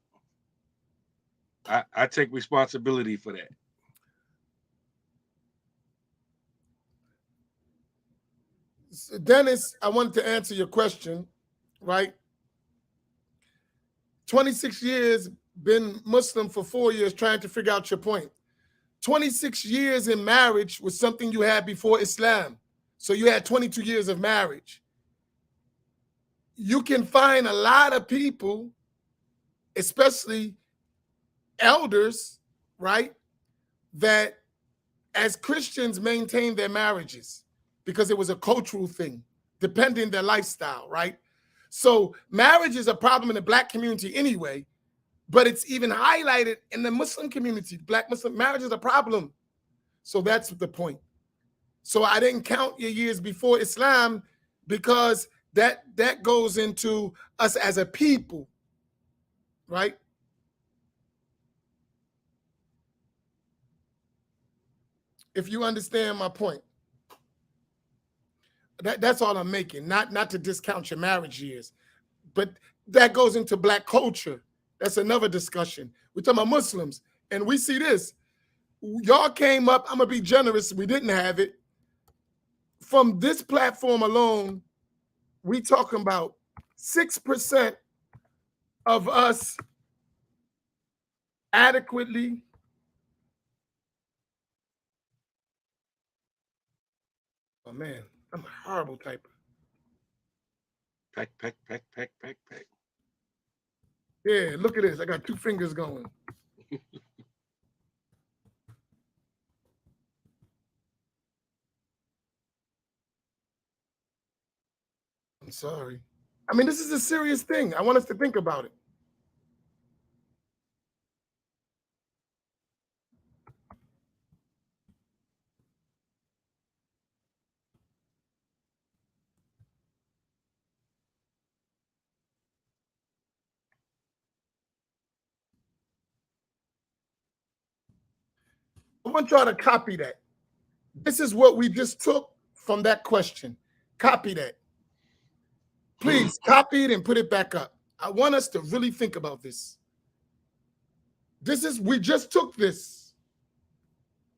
I take responsibility for that. So Dennis, I wanted to answer your question, right? 26 years, been Muslim for 4 years, trying to figure out your point. 26 years in marriage was something you had before Islam. So you had 22 years of marriage. You can find a lot of people, especially elders, right, that as Christians maintain their marriages because it was a cultural thing, depending their lifestyle, right? So marriage is a problem in the Black community anyway, but it's even highlighted in the Muslim community. Black Muslim marriage is a problem. So that's the point. So I didn't count your years before Islam because that goes into us as a people, right? If you understand my point. That's all I'm making, not to discount your marriage years, but that goes into Black culture. That's another discussion. We're talking about Muslims, and we see this. Y'all came up, I'm gonna be generous, we didn't have it. From this platform alone, we talking about 6% of us adequately oh man, I'm a horrible typer. Peck, peck, peck, peck, peck, peck. Yeah, look at this. I got 2 fingers going. I'm sorry. I mean, this is a serious thing. I want us to think about it. I want y'all to copy that. This is what we just took from that question. Copy that. Please copy it and put it back up. I want us to really think about this. We just took this.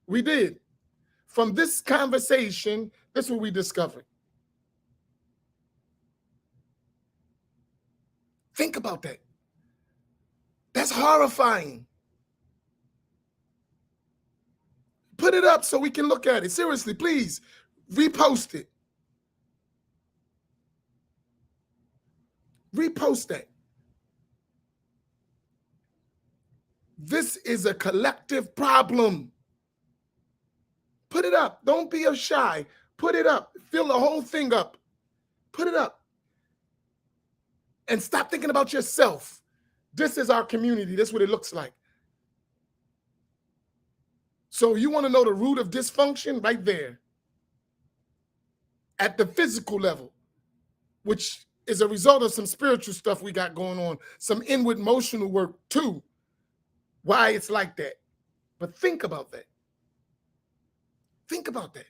We did. From this conversation, this is what we discovered. Think about that. That's horrifying. Put it up so we can look at it. Seriously, please, repost it. Repost that. This is a collective problem. Put it up. Don't be shy. Put it up. Fill the whole thing up. Put it up. And stop thinking about yourself. This is our community. This is what it looks like. So you want to know the root of dysfunction? Right there. At the physical level, which is a result of some spiritual stuff we got going on, some inward emotional work too, why it's like that. But think about that. Think about that.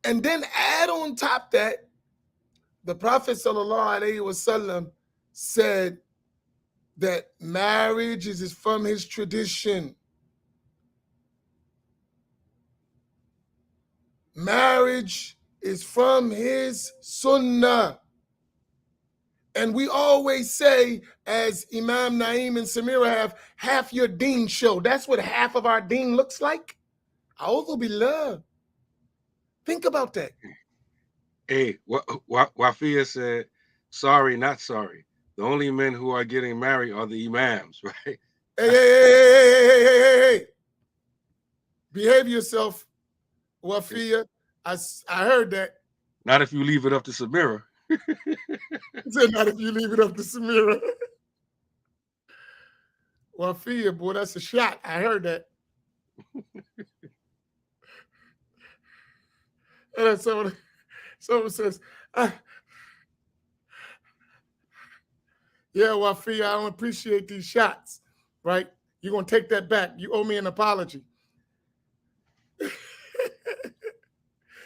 And then add on top that, the Prophet sallallahu alaihi wasallam said that marriage is from his tradition. Marriage is from his sunnah. And we always say, as Imam Naeem and Samira have, half your deen show. That's what half of our deen looks like. A'udhu billah. Think about that. Hey, Wafia said, sorry, not sorry. The only men who are getting married are the imams, right? Hey. Behave yourself, Wafia. I heard that. Not if you leave it up to Samira. Not if you leave it up to Samira. Wafia, boy, that's a shot. I heard that. And then someone says, yeah, Wafia, I don't appreciate these shots, right? You're going to take that back. You owe me an apology.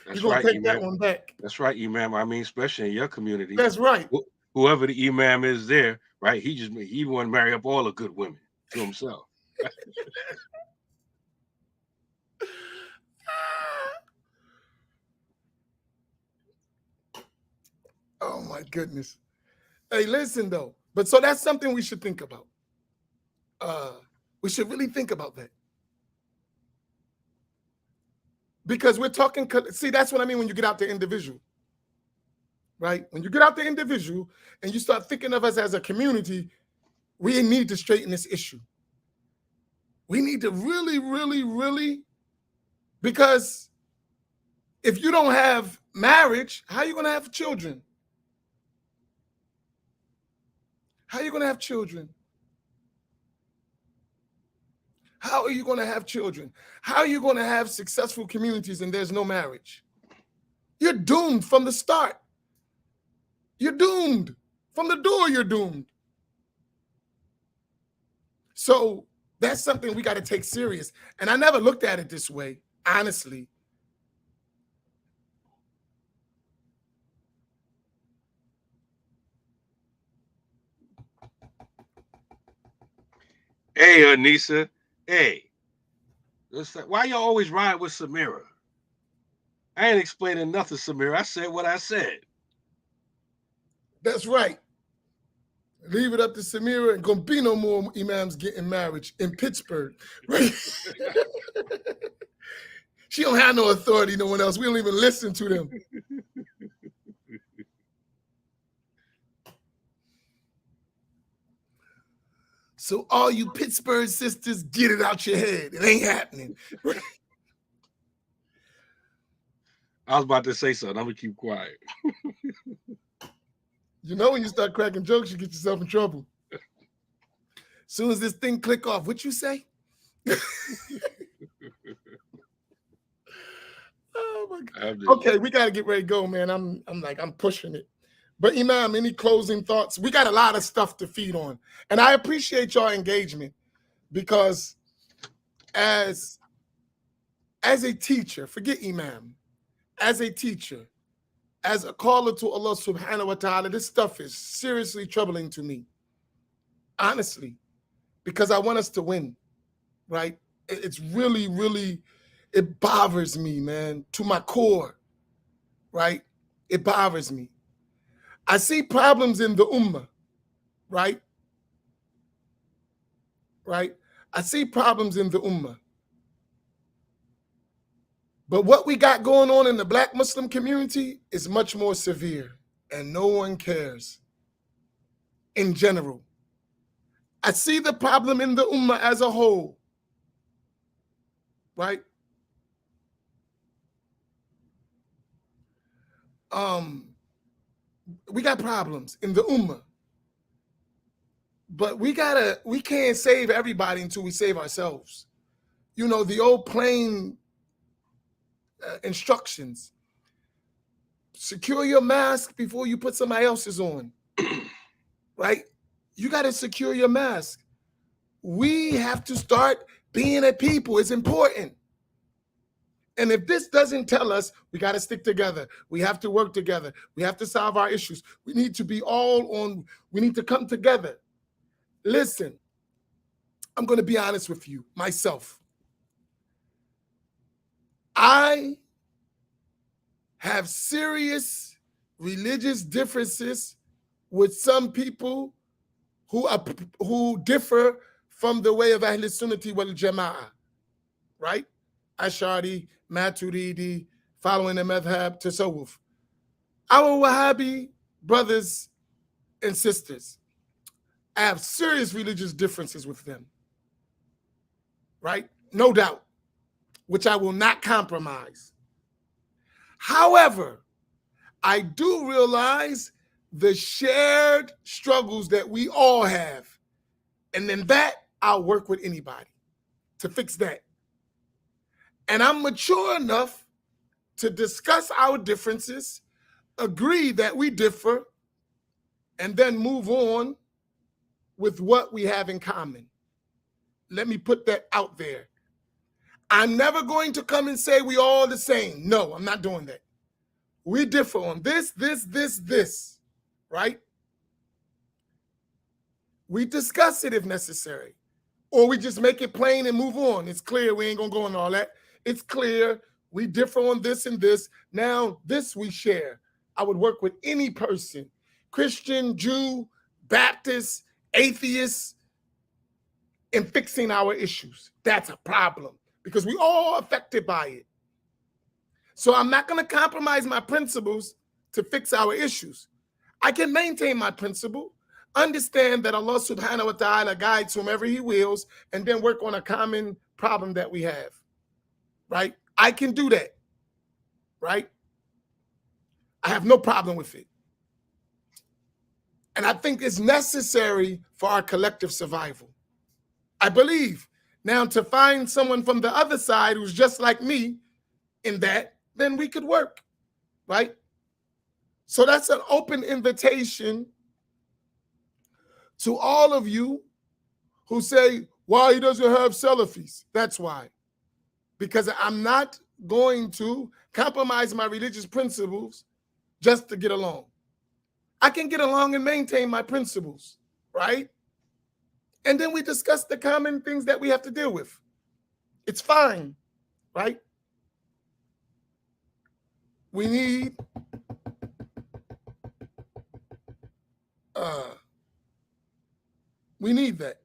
That's You're going right, to take Imam. that one back. That's right, Imam. I mean, especially in your community. That's right. Whoever the Imam is there, right? He want to marry up all the good women to himself. Oh my goodness. Hey, listen though. But so that's something we should think about. We should really think about that. Because we're talking, see, that's what I mean when you get out to individual, right? When you get out to individual and you start thinking of us as a community, we need to straighten this issue. We need to really, because if you don't have marriage, how are you going to have children? How are you going to have children? How are you going to have children? How are you going to have successful communities and there's no marriage? You're doomed from the start. You're doomed. From the door, you're doomed. So that's something we got to take serious. And I never looked at it this way, honestly. Hey, Anissa. Hey. Why you always ride with Samira? I ain't explaining nothing, Samira. I said what I said. That's right. Leave it up to Samira and gonna be no more imams getting married in Pittsburgh. Right? She don't have no authority, no one else. We don't even listen to them. So all you Pittsburgh sisters, get it out your head. It ain't happening. I was about to say something. I'm going to keep quiet. You know when you start cracking jokes, you get yourself in trouble. As soon as this thing click off, what you say? Oh my God. Okay, we got to get ready to go, man. I'm pushing it. But Imam, any closing thoughts? We got a lot of stuff to feed on. And I appreciate your engagement because as a teacher, forget Imam, as a teacher, as a caller to Allah subhanahu wa ta'ala, this stuff is seriously troubling to me. Honestly, because I want us to win, right? It's really, really, it bothers me, man, to my core, right? It bothers me. I see problems in the ummah, right? Right? I see problems in the ummah. But what we got going on in the Black Muslim community is much more severe, and no one cares in general. I see the problem in the ummah as a whole, right? We got problems in the ummah, but we can't save everybody until we save ourselves. You know, the old plain instructions: secure your mask before you put somebody else's on, right? You got to secure your mask. We have to start being a people. It's important. And if this doesn't tell us, we got to stick together. We have to work together. We have to solve our issues. We need to be we need to come together. Listen, I'm going to be honest with you, myself. I have serious religious differences with some people who differ from the way of Ahl Sunnati wal Jama'ah, right? Ash'ari, Maturidi, following the madhab, Tasawwuf. Our Wahhabi brothers and sisters, I have serious religious differences with them, right? No doubt, which I will not compromise. However, I do realize the shared struggles that we all have. And then that, I'll work with anybody to fix that. And I'm mature enough to discuss our differences, agree that we differ, and then move on with what we have in common. Let me put that out there. I'm never going to come and say we all the same. No, I'm not doing that. We differ on this, right? We discuss it if necessary, or we just make it plain and move on. It's clear we ain't gonna go into all that. It's clear we differ on this and this. Now, this we share. I would work with any person, Christian, Jew, Baptist, atheist, in fixing our issues. That's a problem because we all affected by it. So I'm not going to compromise my principles to fix our issues. I can maintain my principle, understand that Allah subhanahu wa ta'ala guides whomever he wills, and then work on a common problem that we have, right? I can do that, right? I have no problem with it. And I think it's necessary for our collective survival. I believe. Now, to find someone from the other side who's just like me in that, then we could work, right? So that's an open invitation to all of you who say, why he doesn't have Salafis. That's why. Because I'm not going to compromise my religious principles just to get along. I can get along and maintain my principles, right? And then we discuss the common things that we have to deal with. It's fine, right? We need that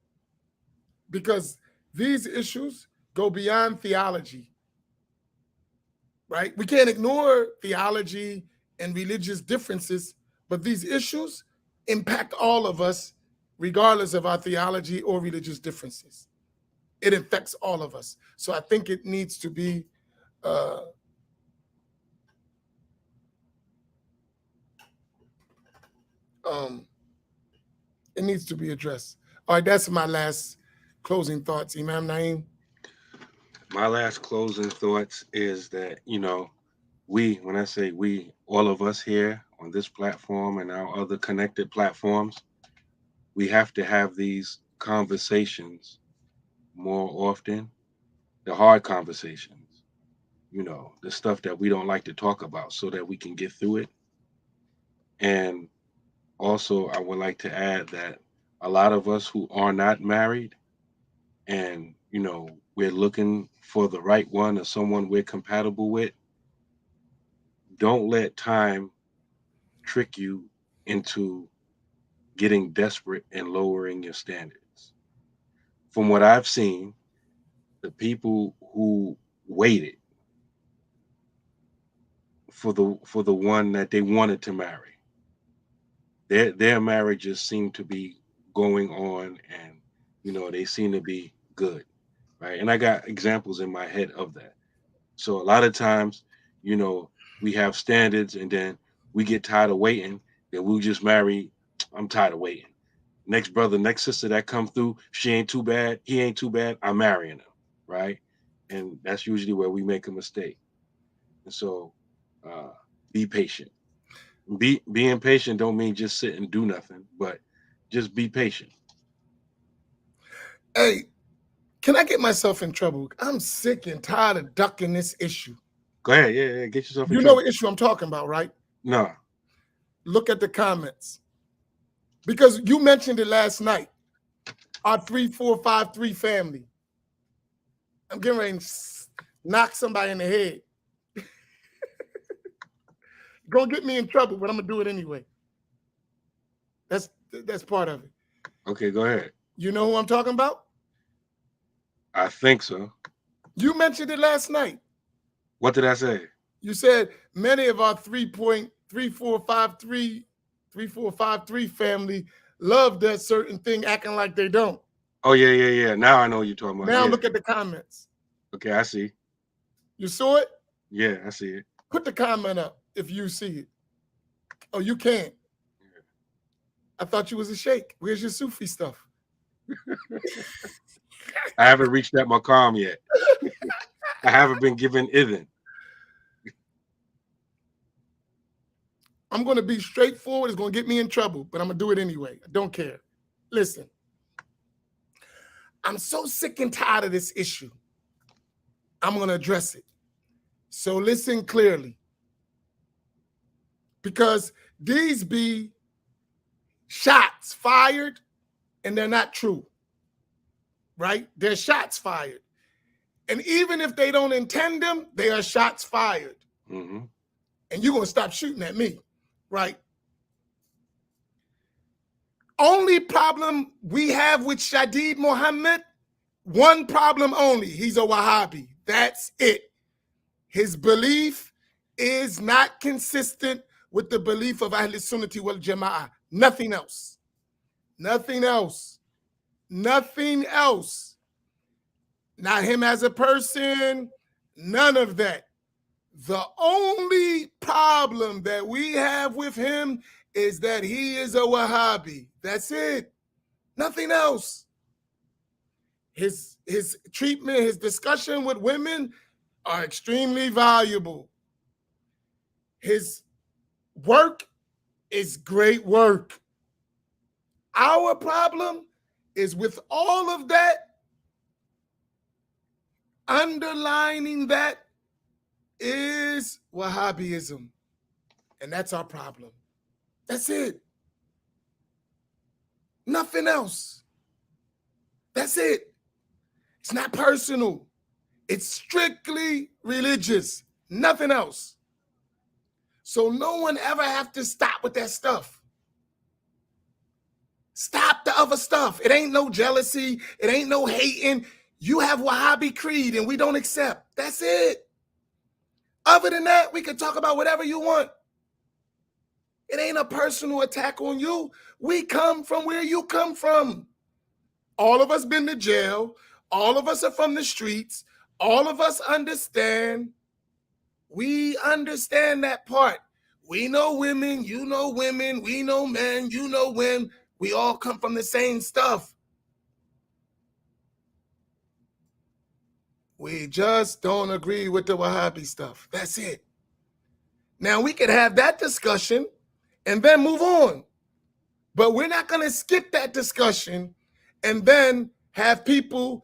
because these issues go beyond theology, right? We can't ignore theology and religious differences, but these issues impact all of us regardless of our theology or religious differences. It affects all of us. So I think it needs to be it needs to be addressed. All right, that's my last closing thoughts, Imam Naeem. My last closing thoughts is that, when I say we, all of us here on this platform and our other connected platforms, we have to have these conversations more often, the hard conversations, the stuff that we don't like to talk about so that we can get through it. And also, I would like to add that a lot of us who are not married and, we're looking for the right one or someone we're compatible with, don't let time trick you into getting desperate and lowering your standards. From what I've seen, the people who waited for the one that they wanted to marry, their marriages seem to be going on, and they seem to be good, right? And I got examples in my head of that. So a lot of times, you know, we have standards, and then we get tired of waiting, then we'll just marry. I'm tired of waiting. Next brother, next sister that come through, she ain't too bad, he ain't too bad, I'm marrying him, right? And that's usually where we make a mistake. And so uh, be patient. Being patient don't mean just sit and do nothing, but just be patient. Hey, can I get myself in trouble? I'm sick and tired of ducking this issue. Go ahead, yeah, get yourself in You know trouble. what issue I'm talking about, right? No. Look at the comments. Because you mentioned it last night. Our 3453 family. I'm getting ready to knock somebody in the head. Gonna get me in trouble, but I'm gonna do it anyway. That's part of it. Okay, go ahead. You know who I'm talking about? I think so. You mentioned it last night. What did I say? You said many of our 3453 family love that certain thing, acting like they don't. Oh yeah. Now I know what you're talking about. Now Yeah. look at the comments. Okay, I see. You saw it? Yeah, I see it. Put the comment up if you see it. Oh, you can't. I thought you was a sheikh. Where's your Sufi stuff? I haven't reached that maqam yet. I haven't been given idhin. I'm going to be straightforward. It's going to get me in trouble, but I'm going to do it anyway. I don't care. Listen, I'm so sick and tired of this issue. I'm going to address it. So listen clearly. Because these be shots fired and they're not true, right? They're shots fired. And even if they don't intend them, they are shots fired. Mm-hmm. And you're going to stop shooting at me, right? Only problem we have with Shadid Muhammad, one problem only. He's a Wahhabi. That's it. His belief is not consistent with the belief of Ahl Sunnati wal Jama'ah. Nothing else. Nothing else. Nothing else. Not him as a person. None of that. The only problem that we have with him is that he is a Wahhabi. That's it. Nothing else. His treatment, his discussion with women are extremely valuable. His work is great work. Our problem is with all of that, underlining that is Wahhabism. And that's our problem. That's it. Nothing else. That's it. It's not personal. It's strictly religious. Nothing else. So no one ever have to stop with that stuff. Stop the other stuff. It ain't no jealousy. It ain't no hating. You have Wahhabi creed and we don't accept. That's it. Other than that, we can talk about whatever you want. It ain't a personal attack on you. We come from where you come from. All of us been to jail. All of us are from the streets. All of us understand. We understand that part. We know women, you know women, we know men, you know men. We all come from the same stuff. We just don't agree with the Wahhabi stuff. That's it. Now we could have that discussion and then move on. But we're not going to skip that discussion and then have people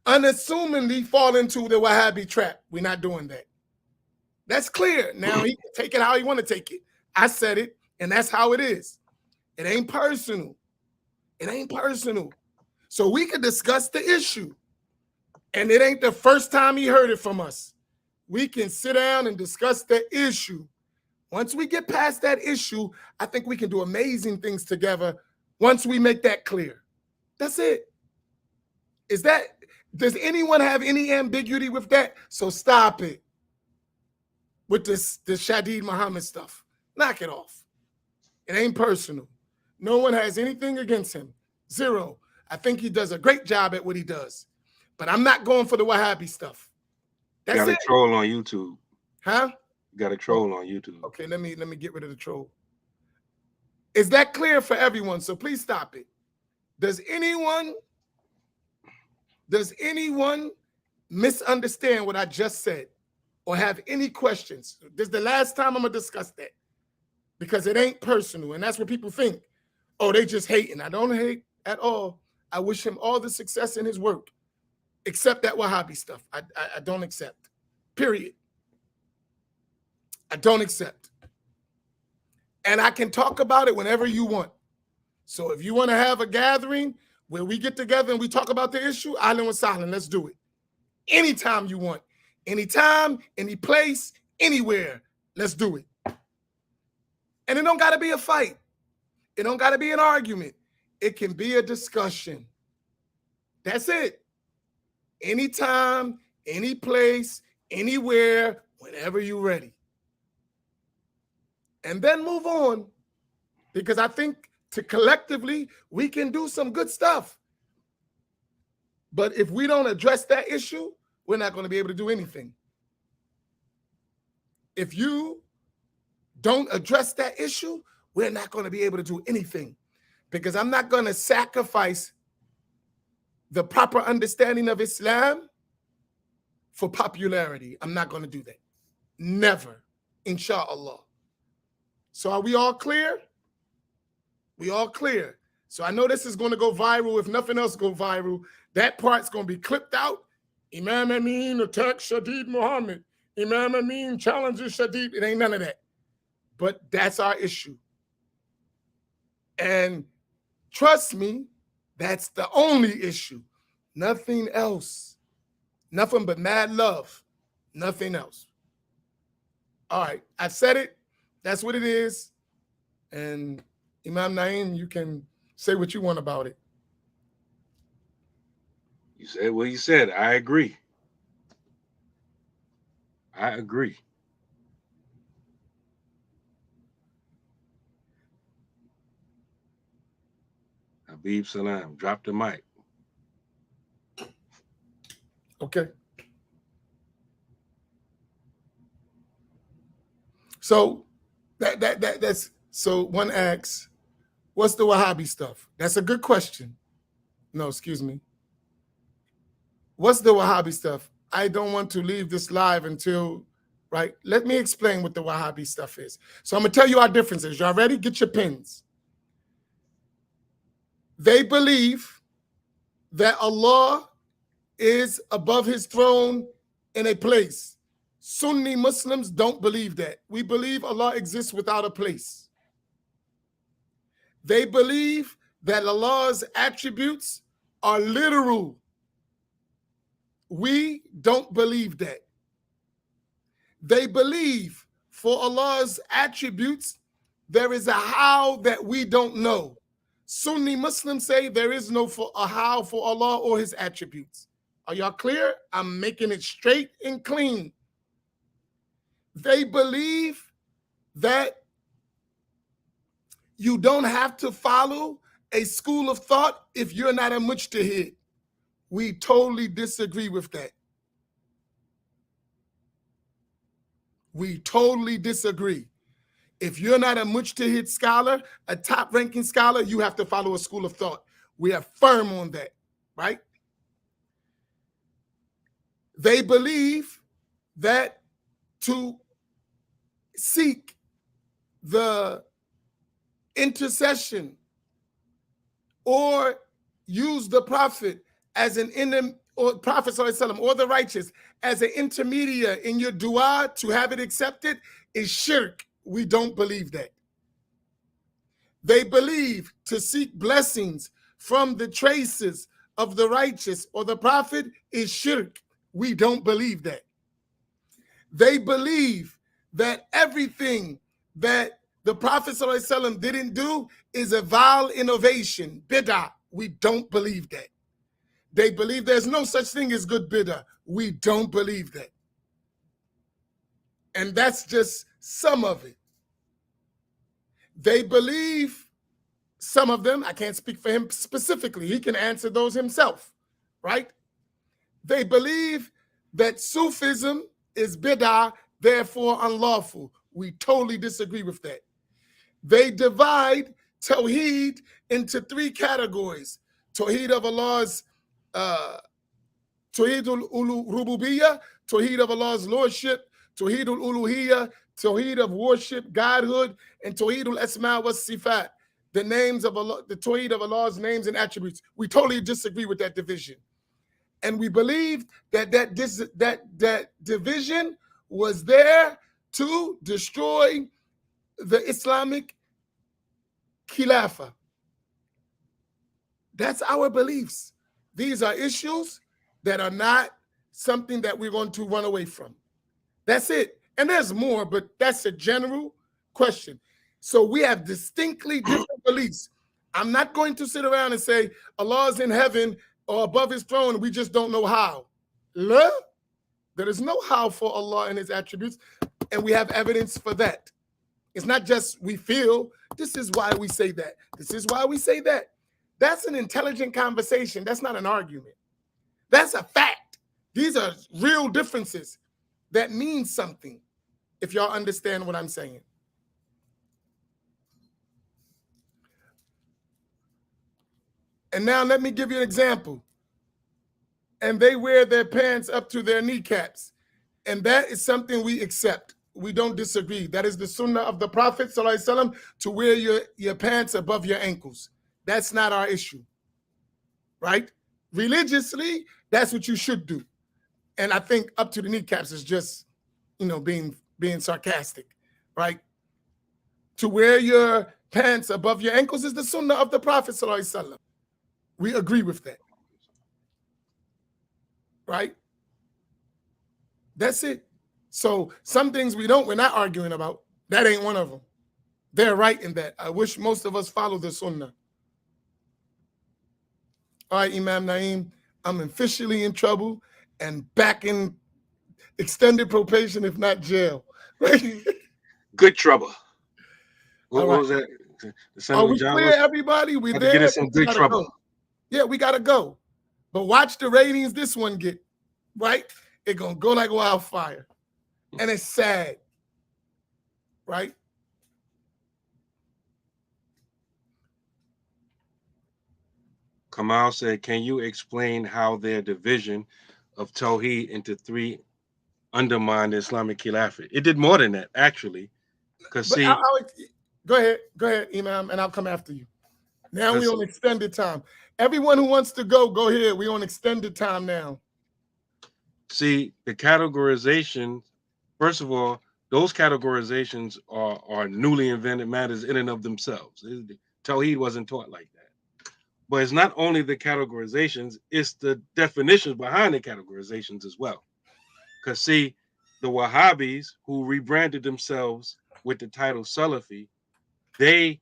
unassumingly fall into the Wahhabi trap. We're not doing that. That's clear. Now he can take it how he want to take it. I said it, and that's how it is. It ain't personal. It ain't personal. So we could discuss the issue. And it ain't the first time he heard it from us. We can sit down and discuss the issue. Once we get past that issue, I think we can do amazing things together once we make that clear. That's it. Does anyone have any ambiguity with that? So stop it with this Shadid Muhammad stuff. Knock it off. It ain't personal. No one has anything against him. Zero. I think he does a great job at what he does. But I'm not going for the Wahhabi stuff. That's got it. a troll on YouTube. Huh? Got a troll on YouTube. Okay, let me get rid of the troll. Is that clear for everyone? So please stop it. Does anyone misunderstand what I just said or have any questions? This is the last time I'm going to discuss that because it ain't personal. And that's what people think. Oh, they just hating. I don't hate at all. I wish him all the success in his work, except that Wahhabi stuff. I don't accept. Period. I don't accept. And I can talk about it whenever you want. So if you want to have a gathering where we get together and we talk about the issue, Ahlan wa sahlan, let's do it. Anytime you want. Anytime, any place, anywhere, let's do it. And it don't got to be a fight. It don't got to be an argument. It can be a discussion. That's it. Anytime, any place, anywhere, whenever you're ready. And then move on. Because I think collectively, we can do some good stuff. But if we don't address that issue, we're not going to be able to do anything. If you don't address that issue, we're not going to be able to do anything. Because I'm not going to sacrifice the proper understanding of Islam for popularity. I'm not going to do that. Never. Inshallah. So are we all clear? We all clear. So I know this is going to go viral. If nothing else go viral, that part's going to be clipped out. Imam Amin attacks Shadid Muhammad. Imam Amin challenges Shadid. It ain't none of that. But that's our issue. And trust me, that's the only issue. Nothing else. Nothing but mad love. Nothing else. All right. I said it. That's what it is. And Imam Naim, you can say what you want about it. You said what you said. I agree. I agree. Habib Salam, drop the mic. Okay. So that's so one asks, what's the Wahhabi stuff? That's a good question. No, excuse me. What's the Wahhabi stuff? I don't want to leave this live until, right? Let me explain what the Wahhabi stuff is. So I'm going to tell you our differences. Y'all ready? Get your pens. They believe that Allah is above his throne in a place. Sunni Muslims don't believe that. We believe Allah exists without a place. They believe that Allah's attributes are literal. We don't believe that. They believe for Allah's attributes, there is a how that we don't know. Sunni Muslims say there is no a how for Allah or his attributes. Are y'all clear? I'm making it straight and clean. They believe that you don't have to follow a school of thought if you're not a mujtahid. We totally disagree with that. We totally disagree. If you're not a mujtahid scholar, a top-ranking scholar, you have to follow a school of thought. We are firm on that, right? They believe that to seek the intercession or use the prophet as an or Prophet ﷺ or the righteous as an intermediary in your dua to have it accepted is shirk. We don't believe that. They believe to seek blessings from the traces of the righteous or the prophet is shirk. We don't believe that. They believe that everything that the Prophet ﷺ didn't do is a vile innovation, bid'ah. We don't believe that. They believe there's no such thing as good bid'ah. We don't believe that. And that's just some of it. They believe, some of them, I can't speak for him specifically, he can answer those himself, right? They believe that Sufism is bid'ah, therefore unlawful. We totally disagree with that. They divide Tawheed into three categories. Tawheed of Allah's Tawheed al-Rububiyyah, Tawheed of Allah's Lordship, Tawheed al-Uluhiyyah, Tawheed of worship, godhood, and Tawheed al-Asma wa Sifat, the names of Allah, the Tawheed of Allah's names and attributes. We totally disagree with that division. And we believe that that division was there to destroy the Islamic Khilafah. That's our beliefs. These are issues that are not something that we're going to run away from. That's it. And there's more, but that's a general question. So we have distinctly different beliefs. I'm not going to sit around and say Allah is in heaven or above his throne, and we just don't know how. La? There is no how for Allah and his attributes, and we have evidence for that. It's not just we feel, this is why we say that. This is why we say that. That's an intelligent conversation. That's not an argument. That's a fact. These are real differences that mean something, if y'all understand what I'm saying. And now let me give you an example. And they wear their pants up to their kneecaps. And that is something we accept. We don't disagree. That is the sunnah of the Prophet ﷺ, to wear your pants above your ankles. That's not our issue, right? Religiously, that's what you should do. And I think up to the kneecaps is just, being sarcastic, right? To wear your pants above your ankles is the sunnah of the Prophet ﷺ. We agree with that, right? That's it. So some things we're not arguing about. That ain't one of them. They're right in that. I wish most of us follow the sunnah. All right, Imam Naim, I'm officially in trouble and back in extended probation, if not jail. Good trouble. What right. was that? Are we clear, everybody? We there? Get in some good trouble. Go. Yeah, we got to go. But watch the ratings this one get, right? It's going to go like wildfire. And it's sad, right? Kamal said, can you explain how their division of Tawheed into three undermined the Islamic Khilafah? It did more than that, actually. Because see, go ahead, Imam, and I'll come after you. Now we on extended time. Everyone who wants to go ahead. We on extended time now. See, the categorization, first of all, those categorizations are newly invented matters in and of themselves. Tawheed wasn't taught like that. But it's not only the categorizations, it's the definitions behind the categorizations as well. Because see, the Wahhabis who rebranded themselves with the title Salafi, they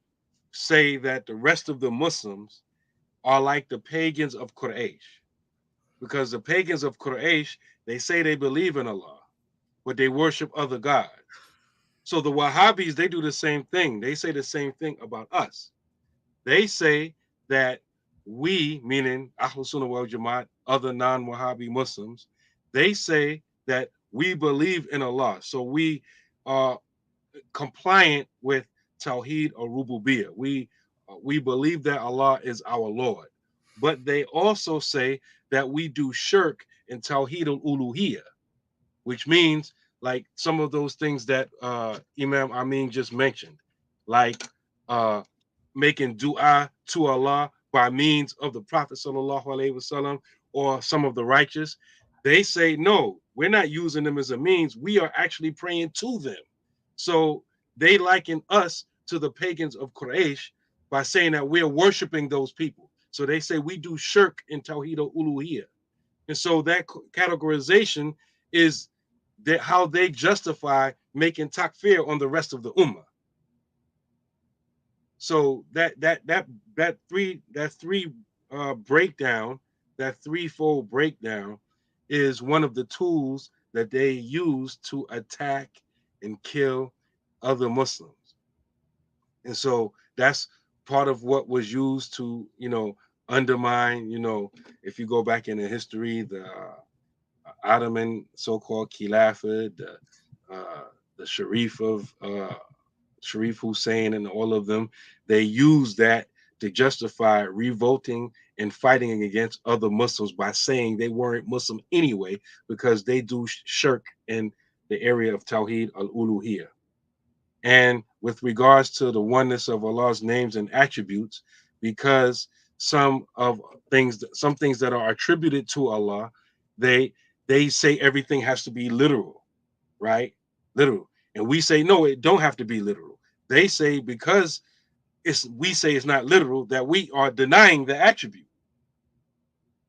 say that the rest of the Muslims are like the pagans of Quraysh. Because the pagans of Quraysh, they say they believe in Allah, but they worship other gods. So the Wahhabis, they do the same thing. They say the same thing about us. They say that we, meaning Ahlul Sunnah wal Jamaat, other non-Wahhabi Muslims, they say that we believe in Allah. So we are compliant with Tawheed or Rububiyyah. We believe that Allah is our Lord. But they also say that we do shirk in Tawheed al-Uluhiyyah, which means like some of those things that Imam Amin just mentioned, like making dua to Allah by means of the Prophet sallallahu alaihi wasallam or some of the righteous. They say, no, we're not using them as a means. We are actually praying to them. So they liken us to the pagans of Quraysh by saying that we're worshiping those people. So they say we do shirk in Tawheed al-Uluhiyya. And so that categorization is that how they justify making takfir on the rest of the ummah. So that breakdown, that threefold breakdown, is one of the tools that they use to attack and kill other Muslims. And so that's part of what was used to, undermine, if you go back in the history, the Ottoman so-called Khilafah, the Sharif Hussein and all of them, they use that to justify revolting and fighting against other Muslims by saying they weren't Muslim anyway because they do shirk in the area of Tawheed al-Uluhiyya. And with regards to the oneness of Allah's names and attributes, because some things that are attributed to Allah, they say everything has to be literal, right? Literal. And we say no, it don't have to be literal. They say because we say it's not literal, that we are denying the attribute.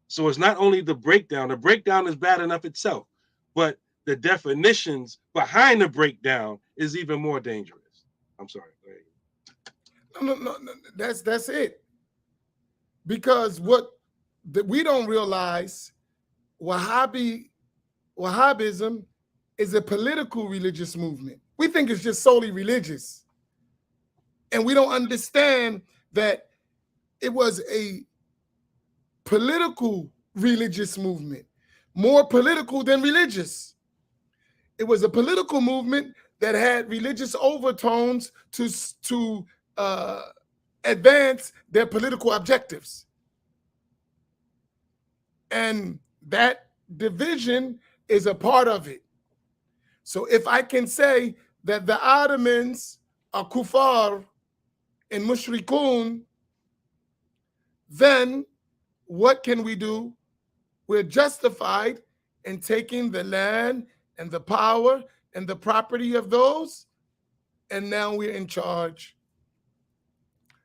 So it's not only the breakdown is bad enough itself, but the definitions behind the breakdown is even more dangerous. I'm sorry. No, that's it. Because what we don't realize, Wahhabism is a political religious movement. We think it's just solely religious. And we don't understand that it was a political religious movement, more political than religious. It was a political movement that had religious overtones to advance their political objectives. And that division is a part of it. So if I can say that the Ottomans are kuffar and mushrikun, then what can we do? We're justified in taking the land and the power and the property of those, and now we're in charge.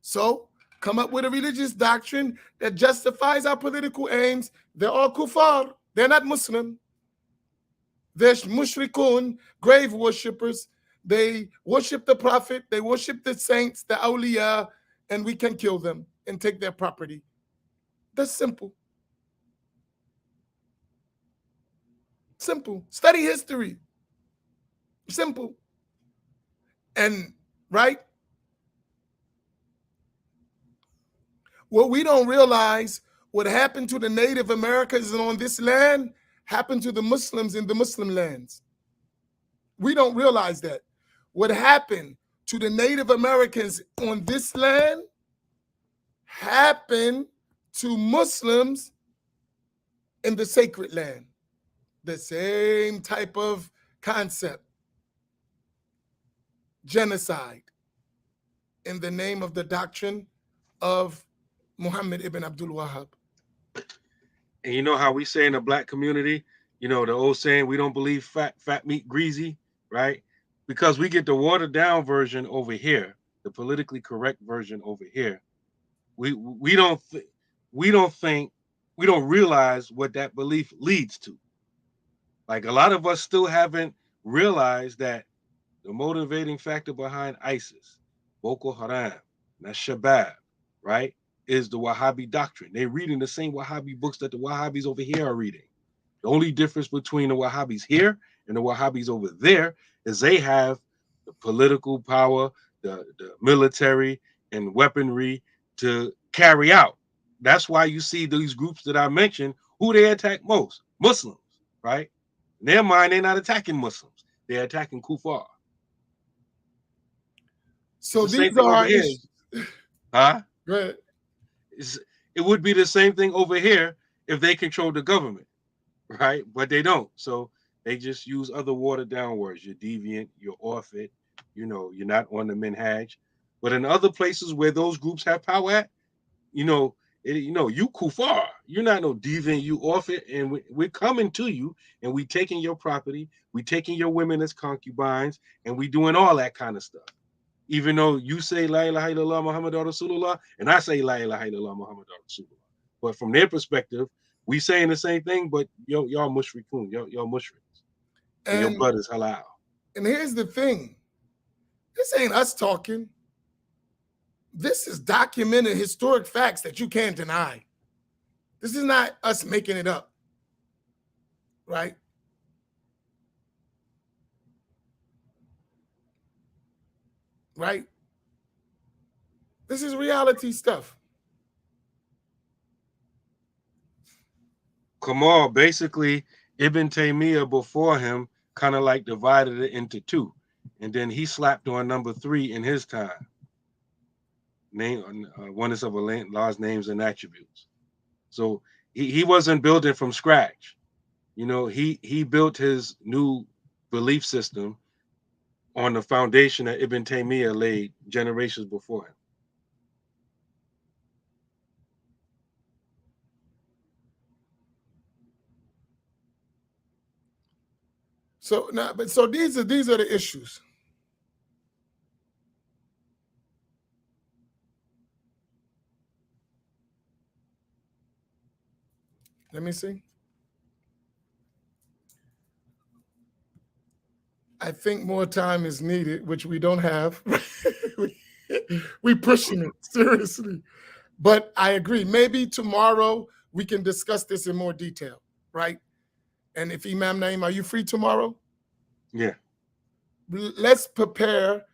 So come up with a religious doctrine that justifies our political aims. They're all kuffar. They're not Muslim. They're mushrikun, grave worshippers. They worship the prophet. They worship the saints, the awliya, and we can kill them and take their property. That's simple. Simple. Study history. Simple. And right? What we don't realize, what happened to the Native Americans on this land happened to the Muslims in the Muslim lands. We don't realize that. What happened to the Native Americans on this land happened to Muslims in the sacred land. The same type of concept. Genocide in the name of the doctrine of Muhammad ibn Abdul Wahhab. And you know how we say in the black community, the old saying, we don't believe fat meat greasy, right? Because we get the watered down version over here, the politically correct version over here. We don't realize what that belief leads to. Like a lot of us still haven't realized that the motivating factor behind ISIS, Boko Haram, that's Shabab, right, is the Wahhabi doctrine. They're reading the same Wahhabi books that the Wahhabis over here are reading. The only difference between the Wahhabis here and the Wahhabis over there is they have the political power, the military and weaponry to carry out. That's why you see these groups that I mentioned, who they attack most, Muslims, right? In their mind, they're not attacking Muslims. They're attacking kuffar. So these are our issues. Huh? Go ahead. It would be the same thing over here if they control the government, right? But they don't. So they just use other watered down words. You're deviant, you're off it, you're not on the minhaj. But in other places where those groups have power at, you know, you kufar. You're not no deviant. You off it, and we're coming to you, and we taking your property, we taking your women as concubines, and we doing all that kind of stuff. Even though you say La ilaha illallah Muhammadur Rasulullah, and I say La ilaha illallah Muhammadur Rasulullah. But from their perspective, we saying the same thing, but y'all mushrikun, y'all mushriks, and your blood is halal. And here's the thing. This ain't us talking. This is documented historic facts that you can't deny. This is not us making it up, right? Right? This is reality stuff. Kamal, basically, Ibn Taymiyyah before him kind of like divided it into two. And then he slapped on number 3 in his time. Oneness of Allah's names and attributes. So he wasn't building from scratch. You know, he built his new belief system on the foundation that Ibn Taymiyyah laid generations before him. So now, so these are the issues. Let me see. I think more time is needed, which we don't have. We pushing it seriously. But I agree. Maybe tomorrow we can discuss this in more detail, right? And if Imam Naim, are you free tomorrow? Yeah. Let's prepare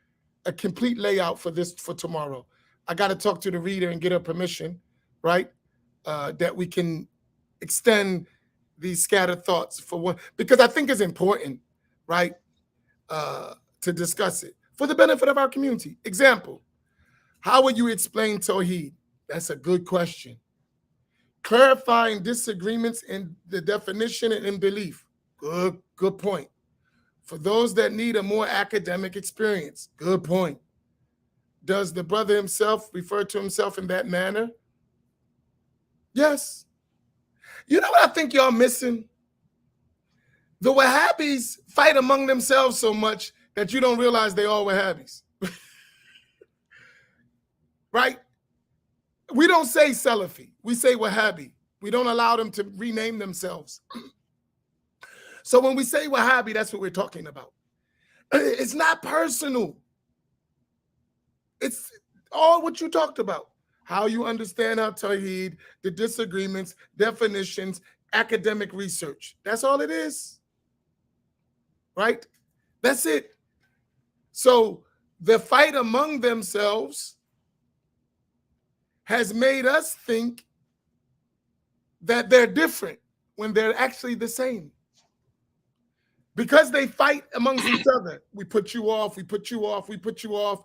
a complete layout for this for tomorrow. I got to talk to the reader and get her permission, right? That we can extend these scattered thoughts for one, because I think it's important, right? To discuss it for the benefit of our community. Example, how would you explain Tawheed? That's a good question. Clarifying disagreements in the definition and in belief. Good point. For those that need a more academic experience. Good point. Does the brother himself refer to himself in that manner? Yes. You know what I think y'all missing? The Wahhabis fight among themselves so much that you don't realize they all Wahhabis. Right? We don't say Salafi. We say Wahhabi. We don't allow them to rename themselves. So when we say Wahhabi, that's what we're talking about. It's not personal. It's all what you talked about. How you understand our Tawheed, the disagreements, definitions, academic research. That's all it is. Right? That's it. So the fight among themselves has made us think that they're different when they're actually the same. Because they fight amongst each other. We put you off, we put you off, we put you off.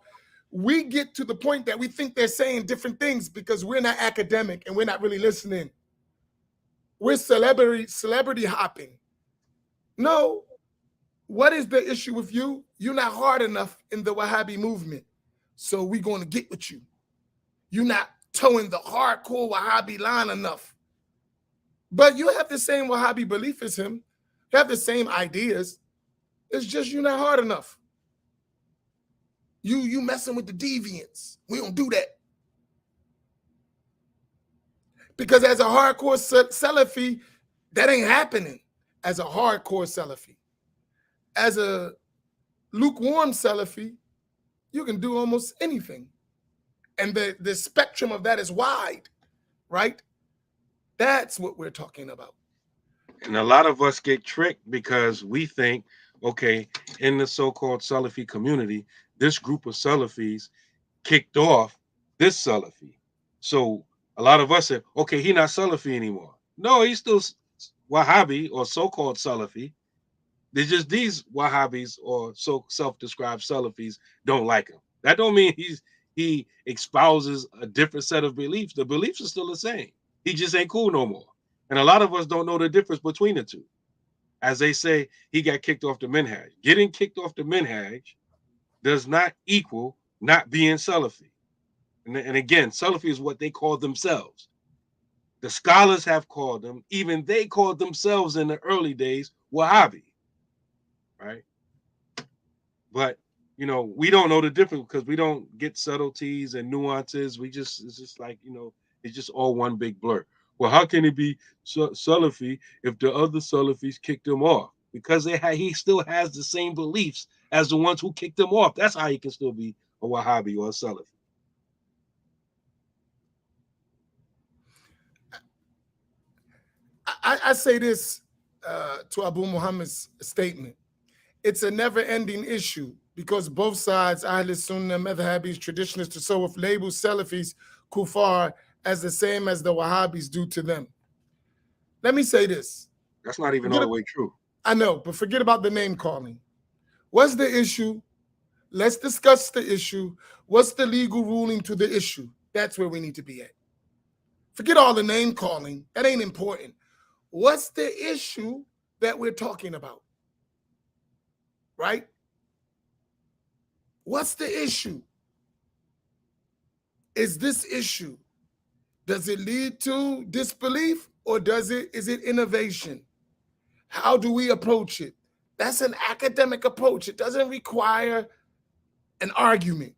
We get to the point that we think they're saying different things because we're not academic and we're not really listening. We're celebrity hopping. No. What is the issue with you? You're not hard enough in the Wahhabi movement. So we're going to get with you. You're not towing the hardcore Wahhabi line enough. But you have the same Wahhabi belief as him. You have the same ideas. It's just you're not hard enough. You messing with the deviants. We don't do that. Because as a hardcore Salafi, that ain't happening as a hardcore Salafi. As a lukewarm Salafi, you can do almost anything. And the spectrum of that is wide, right? That's what we're talking about. And a lot of us get tricked because we think, okay, in the so-called Salafi community, this group of Salafis kicked off this Salafi. So a lot of us said, okay, he's not Salafi anymore. No, he's still Wahhabi or so-called Salafi. They're just these Wahhabis or so self-described Salafis don't like him. That don't mean he espouses a different set of beliefs. The beliefs are still the same. He just ain't cool no more. And a lot of us don't know the difference between the two. As they say, he got kicked off the minhaj. Getting kicked off the minhaj does not equal not being Salafi. And again, Salafi is what they call themselves. The scholars have called them, even they called themselves in the early days, Wahhabi, right? But we don't know the difference because we don't get subtleties and nuances. It's just like, it's just all one big blur. Well, how can it be Salafi if the other Salafis kicked him off? Because he still has the same beliefs as the ones who kicked him off. That's how he can still be a Wahhabi or a Salafi. I say this to Abu Muhammad's statement. It's a never-ending issue because both sides, Ahl Sunnah, Madhabis, traditionalists, Tasawwuf, label Salafis, Kufar as the same as the Wahhabis do to them. Let me say this. That's not even all the way true. I know, but forget about the name calling. What's the issue? Let's discuss the issue. What's the legal ruling to the issue? That's where we need to be at. Forget all the name calling. That ain't important. What's the issue that we're talking about? Right? What's the issue? Is this issue, does it lead to disbelief or is it innovation? How do we approach it? That's an academic approach. It doesn't require an argument.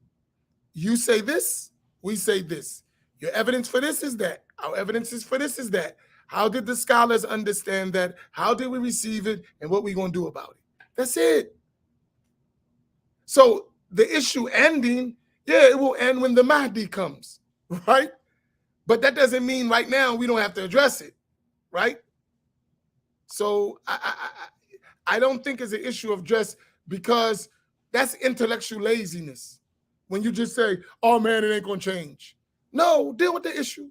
You say this, we say this. Your evidence for this is that. Our evidence is for this is that. How did the scholars understand that? How did we receive it? And what we going to do about it? That's it. So the issue ending, yeah, it will end when the Mahdi comes, right? But that doesn't mean right now we don't have to address it, right? So I don't think it's an issue of just because that's intellectual laziness. When you just say, oh man, it ain't going to change. No, deal with the issue.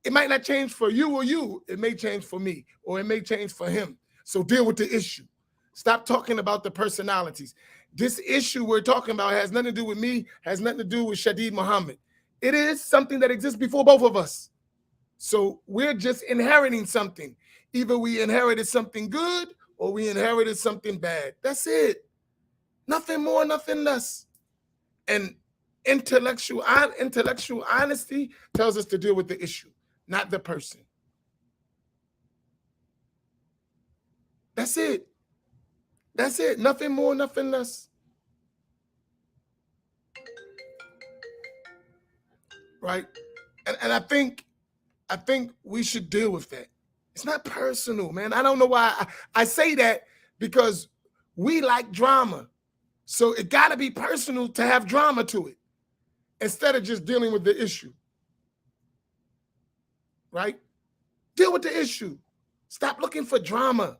It might not change for you or you. It may change for me or it may change for him. So deal with the issue. Stop talking about the personalities. This issue we're talking about has nothing to do with me, has nothing to do with Shadid Muhammad. It is something that exists before both of us. So we're just inheriting something. Either we inherited something good or we inherited something bad. That's it. Nothing more, nothing less. And intellectual honesty tells us to deal with the issue, not the person. That's it. That's it. Nothing more, nothing less. Right? And I think we should deal with that. It's not personal, man. I don't know why I say that because we like drama. So it got to be personal to have drama to it instead of just dealing with the issue. Right? Deal with the issue. Stop looking for drama.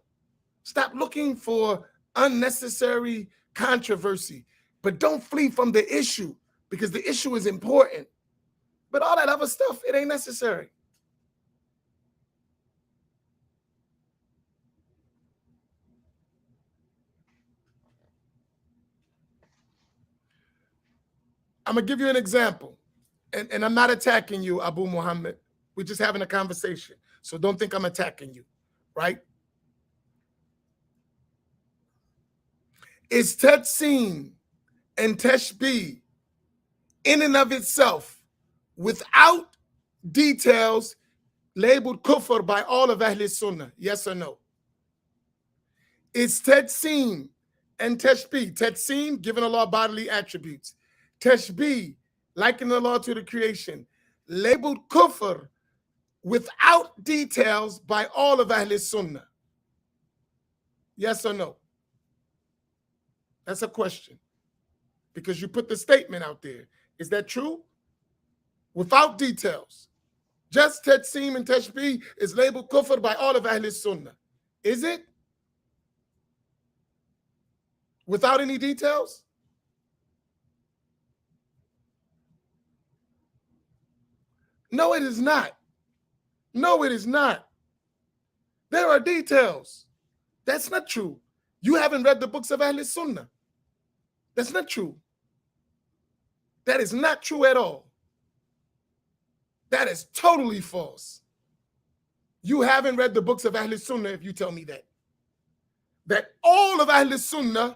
Stop looking for unnecessary controversy. But don't flee from the issue because the issue is important. But all that other stuff, it ain't necessary. I'm going to give you an example. And I'm not attacking you, Abu Muhammad. We're just having a conversation. So don't think I'm attacking you, right? Is Tatsin and Tashbih in and of itself, without details, labeled kufr by all of Ahl Sunnah? Yes or no? Is Tatsin and Tashbih, Tatsin, giving Allah bodily attributes, Tashbih, likening Allah to the creation, labeled kufr without details by all of Ahl Sunnah? Yes or no? That's a question because you put the statement out there. Is that true? Without details. Just Tatsim and Tashbih is labeled kufr by all of Ahl Sunnah. Is it? Without any details? No, it is not. No, it is not. There are details. That's not true. You haven't read the books of Ahl Sunnah. That's not true. That is not true at all. That is totally false. You haven't read the books of Ahl Sunnah if you tell me that. That all of Ahl Sunnah,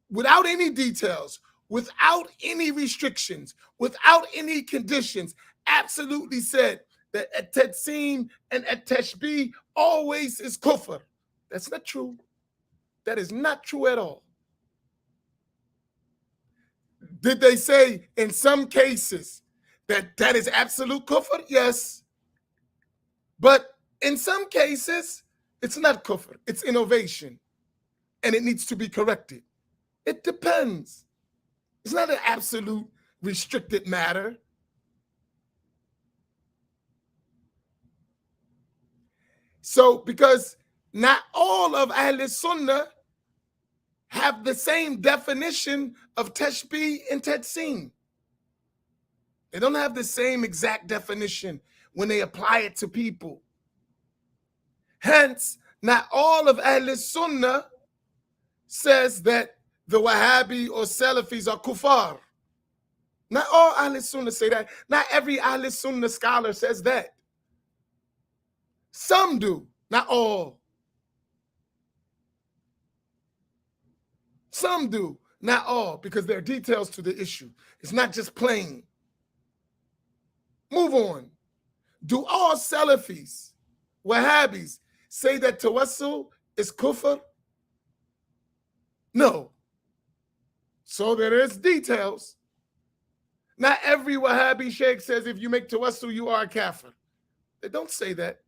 without any details, without any restrictions, without any conditions, absolutely said that at Tetsim and at Teshbih always is kufr. That's not true. That is not true at all. Did they say in some cases that that is absolute kufr? Yes. But in some cases, it's not kufr. It's innovation. And it needs to be corrected. It depends. It's not an absolute restricted matter. So, because not all of Ahl Sunnah have the same definition of Tashbih and Tetsim. They don't have the same exact definition when they apply it to people. Hence, not all of Ahl Sunnah says that the Wahhabi or Salafis are kuffar. Not all Ahl Sunnah say that. Not every Ahl Sunnah scholar says that. Some do, not all. Some do, not all, because there are details to the issue. It's not just plain. Move on. Do all Salafis, Wahhabis, say that tawassul is kufr? No. So there is details. Not every Wahhabi sheikh says if you make tawassul, you are a kafir. They don't say that.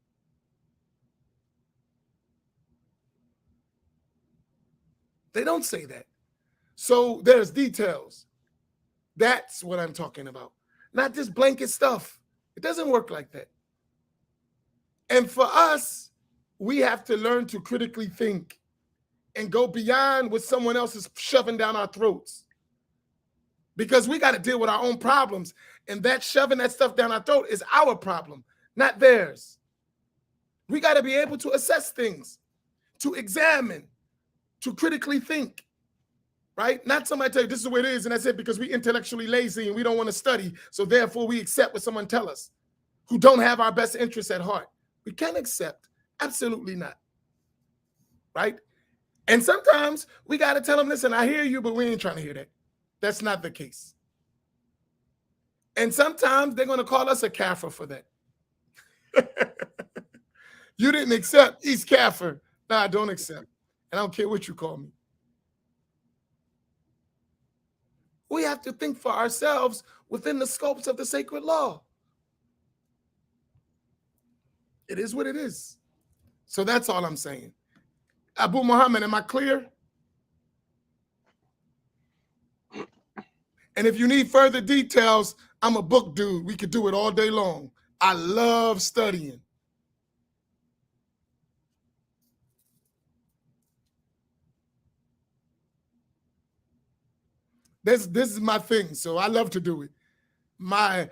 They don't say that. So there's details. That's what I'm talking about. Not just blanket stuff. It doesn't work like that. And for us, we have to learn to critically think and go beyond what someone else is shoving down our throats. Because we got to deal with our own problems. And that shoving that stuff down our throat is our problem, not theirs. We got to be able to assess things, to examine, to critically think, right? Not somebody tell you this is the way it is, and that's it because we intellectually lazy and we don't want to study, so therefore we accept what someone tell us who don't have our best interests at heart. We can't accept. Absolutely not. Right? And sometimes we got to tell them, listen, I hear you, but we ain't trying to hear that. That's not the case. And sometimes they're going to call us a kafir for that. You didn't accept, he's kafir. No, I don't accept. And I don't care what you call me. We have to think for ourselves within the scopes of the sacred law. It is what it is. So that's all I'm saying. Abu Muhammad, am I clear? And if you need further details, I'm a book dude. We could do it all day long. I love studying. This is my thing, so I love to do it. My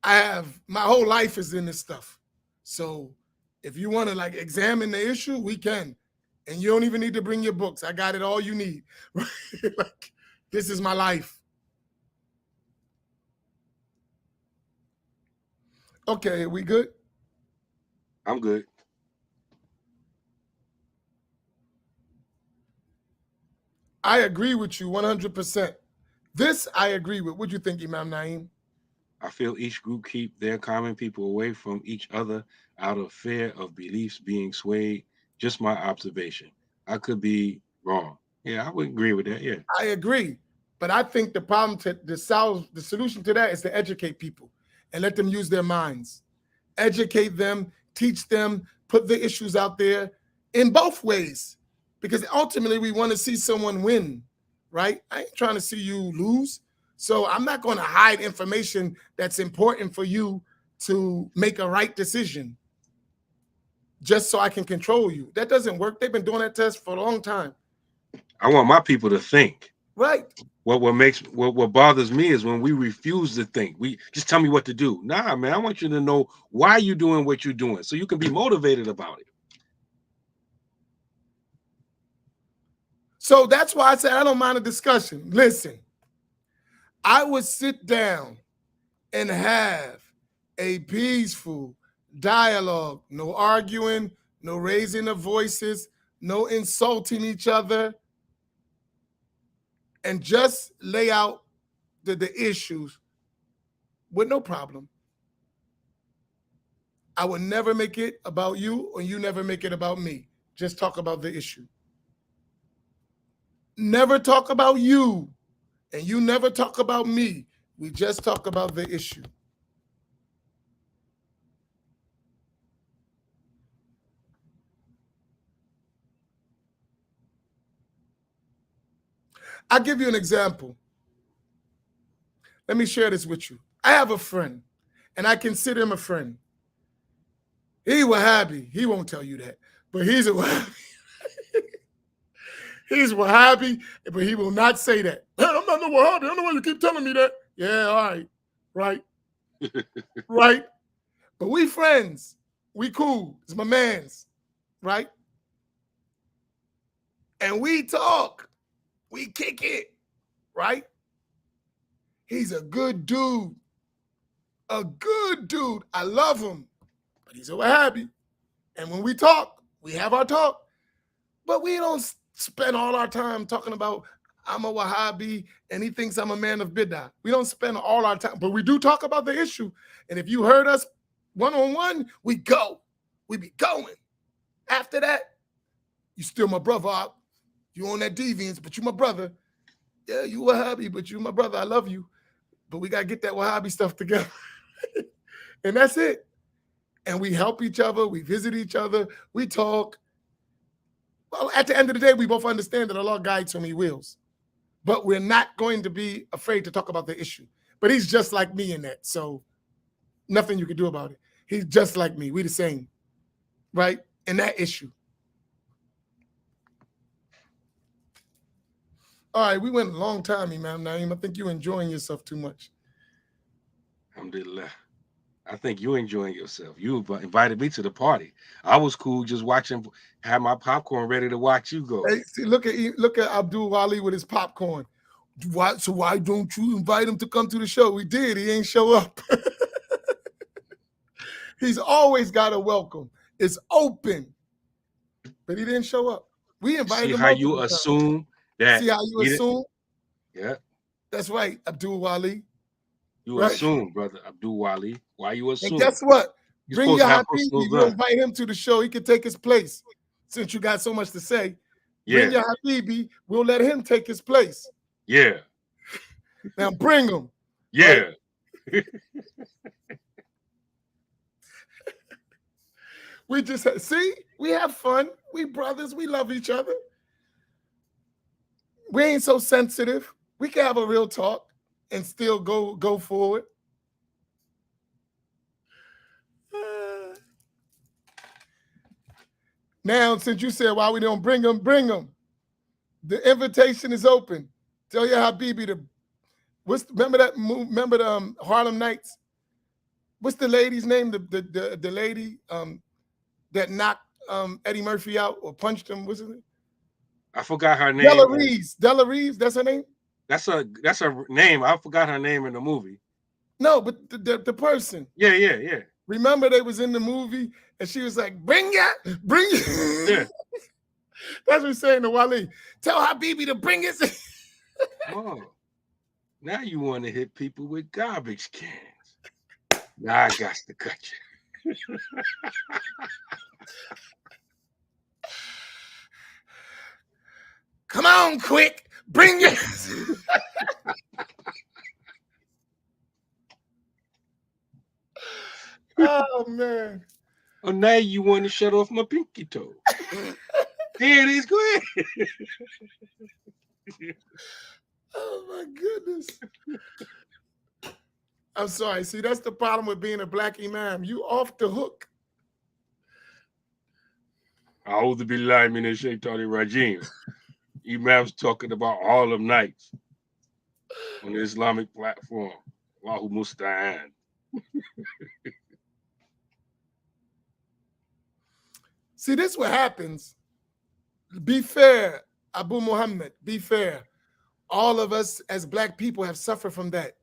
whole life is in this stuff. So if you want to like examine the issue, we can. And you don't even need to bring your books. I got it all you need. Like, this is my life. Okay, we good? I'm good. I agree with you 100%. This I agree with. What do you think, Imam Naeem? I feel each group keep their common people away from each other out of fear of beliefs being swayed. Just my observation. I could be wrong. Yeah, I would agree with that. Yeah. I agree. But I think the problem the solution to that is to educate people and let them use their minds. Educate them, teach them, put the issues out there in both ways. Because ultimately we want to see someone win, right? I ain't trying to see you lose. So I'm not going to hide information that's important for you to make a right decision just so I can control you. That doesn't work. They've been doing that test for a long time. I want my people to think. Right. What bothers me is when we refuse to think. We just tell me what to do. Nah, man, I want you to know why you're doing what you're doing so you can be motivated about it. So that's why I said I don't mind a discussion. Listen, I would sit down and have a peaceful dialogue, no arguing, no raising of voices, no insulting each other. and just lay out the issues with no problem. I would never make it about you, or you never make it about me. Just talk about the issue. Never talk about you, and you never talk about me. We just talk about the issue. I'll give you an example. Let me share this with you. I have a friend, and I consider him a friend. He Wahhabi. He won't tell you that, but he's a Wahhabi. He's Wahhabi, but he will not say that. Hey, I'm not no Wahhabi. I don't know why you keep telling me that. Yeah, all right. Right. Right. But we friends. We cool. It's my man's. Right? And we talk. We kick it. Right? He's a good dude. A good dude. I love him. But he's a Wahhabi. And when we talk, we have our talk. But we don't spend all our time talking about I'm a Wahhabi and he thinks I'm a man of bid'ah. We don't spend all our time, but we do talk about the issue. And if you heard us one-on-one, we go. We be going. After that, you still my brother. You on that deviance, but you my brother. Yeah, you Wahhabi, but you my brother. I love you. But we got to get that Wahhabi stuff together. And that's it. And we help each other. We visit each other. We talk. Well, at the end of the day, we both understand that Allah guides whom He wills. But we're not going to be afraid to talk about the issue. But he's just like me in that. So nothing you can do about it. He's just like me. We the same. Right? In that issue. All right, we went a long time, Imam Naim. I think you're enjoying yourself too much. Alhamdulillah. I think you're enjoying yourself. You invited me to the party. I was cool just watching, have my popcorn ready to watch you go. Hey, see, look at Abdul Wali with his popcorn. Why don't you invite him to come to the show? We did. He ain't show up. He's always got a welcome. It's open. But he didn't show up. We invited him. See how you assume that. See how you assume? Yeah. That's right, Abdul Wali. You assume, brother Abdul Wali. Why you assume? And guess what? Bring your Habibi. We'll invite him to the show. He can take his place. Since you got so much to say. Bring your Habibi. We'll let him take his place. Yeah. Now bring him. Yeah. Right? We just see, we have fun. We brothers. We love each other. We ain't so sensitive. We can have a real talk and still go forward. Now, since you said why we don't bring them, bring them. The invitation is open. Tell your Habibi to. Remember the Harlem Nights? What's the lady's name? The lady that knocked Eddie Murphy out or punched him. What's her name? I forgot her name. Della Reeves. Della Reeves. That's her name. That's a name. I forgot her name in the movie. No, but the person. Yeah. Remember they was in the movie and she was like, bring ya. Yeah. That's what he's saying to Wale. Tell Habibi to bring it. Oh, now you want to hit people with garbage cans. Now I got to cut you. Come on, quick. Bring it. Oh, man. Oh, now you want to shut off my pinky toe. There it is. Go ahead. Oh, my goodness. I'm sorry. See, that's the problem with being a black imam. You off the hook. A'udhu billahi minash shaitani rajim. Imam's talking about all of nights on the Islamic platform. Allahu musta'an. See, this is what happens. Be fair, Abu Muhammad. Be fair. All of us as black people have suffered from that.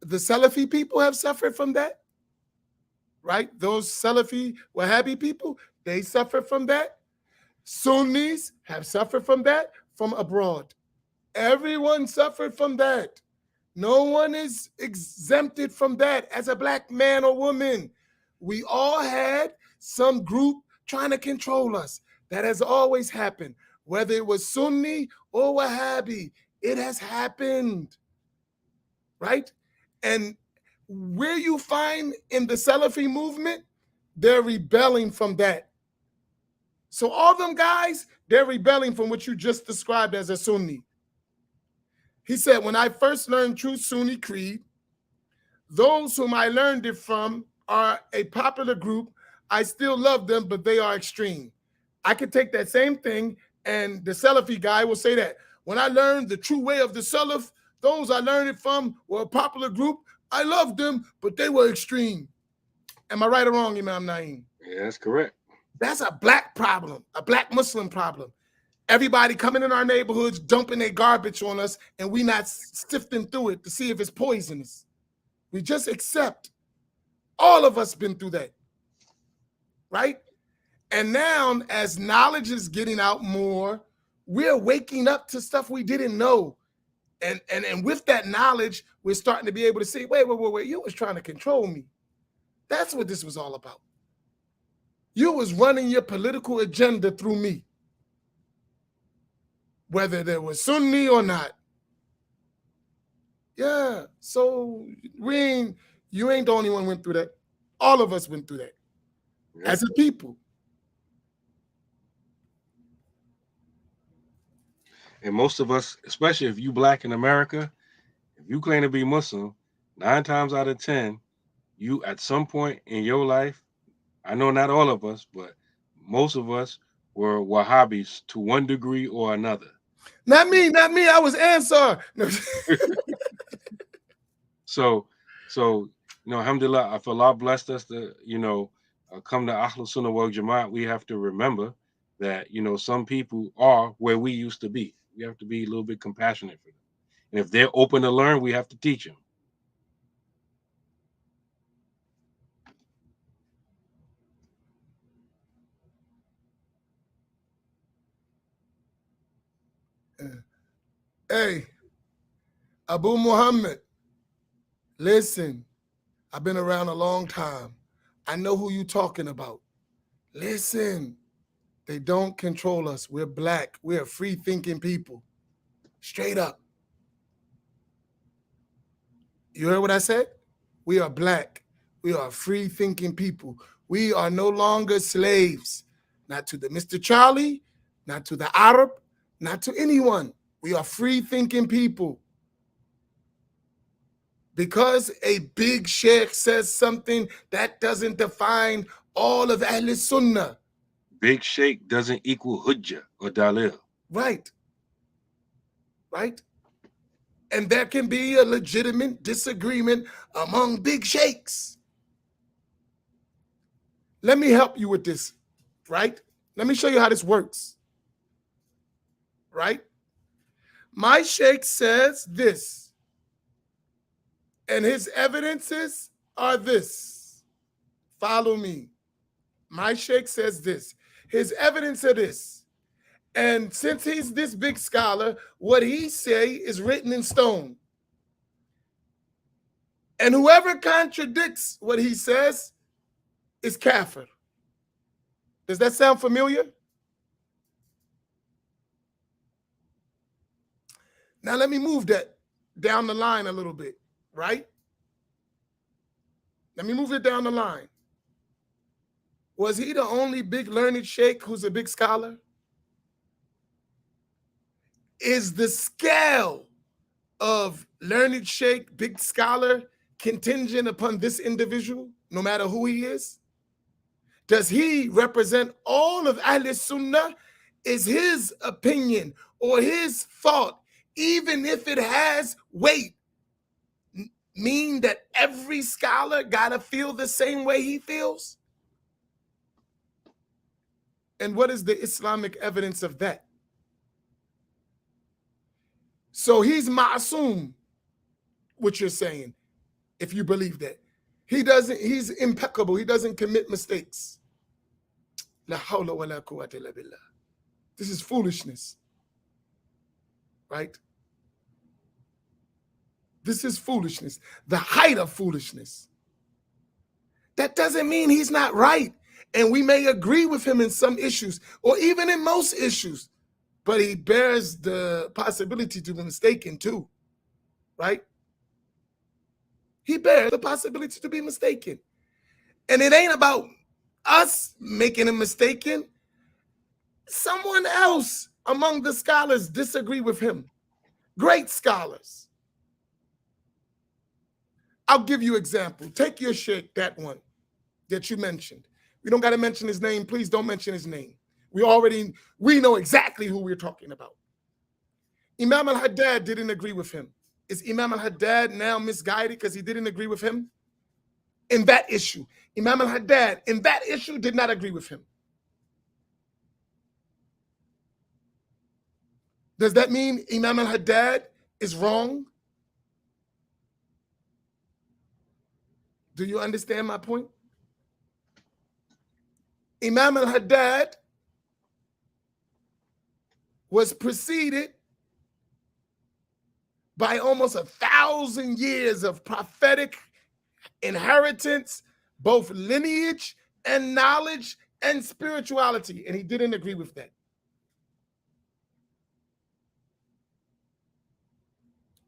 The Salafi people have suffered from that. Right? Those Salafi Wahhabi people, they suffer from that. Sunnis have suffered from that from abroad. Everyone suffered from that. No one is exempted from that as a black man or woman. We all had some group trying to control us. That has always happened. Whether it was Sunni or Wahhabi, it has happened, right? And where you find in the Salafi movement, they're rebelling from that. So all them guys, they're rebelling from what you just described as a Sunni. He said, when I first learned true Sunni creed, those whom I learned it from are a popular group. I still love them, but they are extreme. I could take that same thing, and the Salafi guy will say that. When I learned the true way of the Salaf, those I learned it from were a popular group. I loved them, but they were extreme. Am I right or wrong, Imam Naeem? Yeah, that's correct. That's a black problem, a black Muslim problem. Everybody coming in our neighborhoods, dumping their garbage on us, and we not sifting through it to see if it's poisonous. We just accept. All of us been through that, right? And now, as knowledge is getting out more, we're waking up to stuff we didn't know. And with that knowledge, we're starting to be able to say, wait, you was trying to control me. That's what this was all about. You was running your political agenda through me, whether there was Sunni or not. Yeah, so you ain't the only one went through that. All of us went through that as a people. And most of us, especially if you black in America, if you claim to be Muslim, 9 times out of 10, you at some point in your life, I know not all of us, but most of us were Wahhabis to one degree or another. Not me. I was Ansar. So, alhamdulillah, if Allah blessed us to, come to Ahlul Sunnah wal Jama'at, we have to remember that, some people are where we used to be. We have to be a little bit compassionate for them. And if they're open to learn, we have to teach them. Hey, Abu Muhammad, listen, I've been around a long time. I know who you talking about. Listen, they don't control us. We're black. We're free-thinking people. Straight up. You heard what I said? We are black. We are free-thinking people. We are no longer slaves. Not to the Mr. Charlie, not to the Arab, not to anyone. We are free-thinking people. Because a big sheikh says something, that doesn't define all of Ahl Sunnah. Big sheikh doesn't equal hujjah or dalil. Right. And there can be a legitimate disagreement among big sheikhs. Let me help you with this, right? Let me show you how this works, right? My sheikh says this, and his evidences are this. Follow me. My sheikh says this. His evidence are this. And since he's this big scholar, what he say is written in stone. And whoever contradicts what he says is kafir. Does that sound familiar? Now let me move that down the line a little bit, right? Let me move it down the line. Was he the only big learned sheikh who's a big scholar? Is the scale of learned sheikh, big scholar, contingent upon this individual, no matter who he is? Does he represent all of Ahl Sunnah? Is his opinion or his thought, even if it has weight, mean that every scholar gotta feel the same way he feels? And what is the Islamic evidence of that? So he's ma'asum, what you're saying, if you believe that. He's impeccable. He doesn't commit mistakes. La hawla wa la quwwata illa billah. This is foolishness, right? This is foolishness, the height of foolishness. That doesn't mean he's not right. And we may agree with him in some issues, or even in most issues, but he bears the possibility to be mistaken too, right? He bears the possibility to be mistaken. And it ain't about us making him mistaken. Someone else among the scholars disagree with him. Great scholars. I'll give you an example. Take your sheikh, that one that you mentioned. We don't got to mention his name. Please don't mention his name. We know exactly who we're talking about. Imam al-Haddad didn't agree with him. Is Imam al-Haddad now misguided because he didn't agree with him? In that issue, Imam al-Haddad in that issue did not agree with him. Does that mean Imam al-Haddad is wrong? Do you understand my point? Imam al-Haddad was preceded by almost 1,000 years of prophetic inheritance, both lineage and knowledge and spirituality, and he didn't agree with that.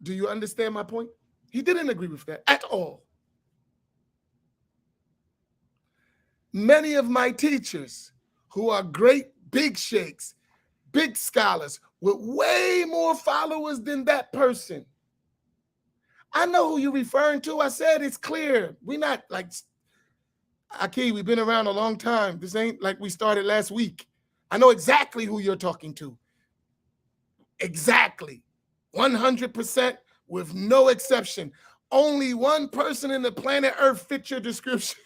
Do you understand my point? He didn't agree with that at all. Many of my teachers who are great big sheikhs, big scholars with way more followers than that person. I know who you're referring to. I said it's clear. We're not like, Aki, we've been around a long time. This ain't like we started last week. I know exactly who you're talking to. Exactly. 100% with no exception. Only one person in the planet Earth fit your description.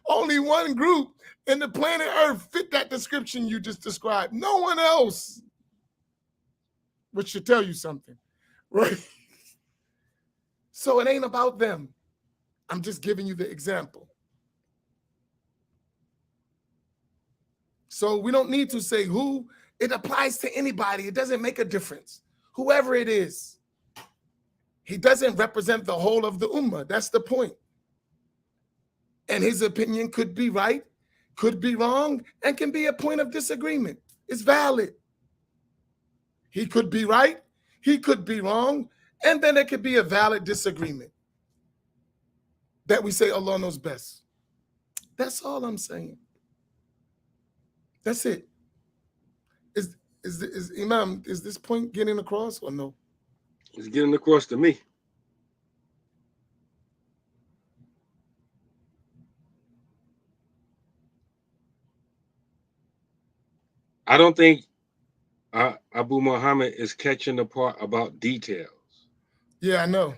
Only one group in the planet Earth fit that description you just described. No one else. Which should tell you something, right? So it ain't about them. I'm just giving you the example. So we don't need to say who. It applies to anybody. It doesn't make a difference. Whoever it is. He doesn't represent the whole of the ummah. That's the point. And his opinion could be right, could be wrong, and can be a point of disagreement. It's valid. He could be right, he could be wrong, and then there could be a valid disagreement that we say Allah knows best. That's all I'm saying. That's it. Is Imam, is this point getting across or no? It's getting across to me. I don't think Abu Muhammad is catching the part about details. Yeah, I know.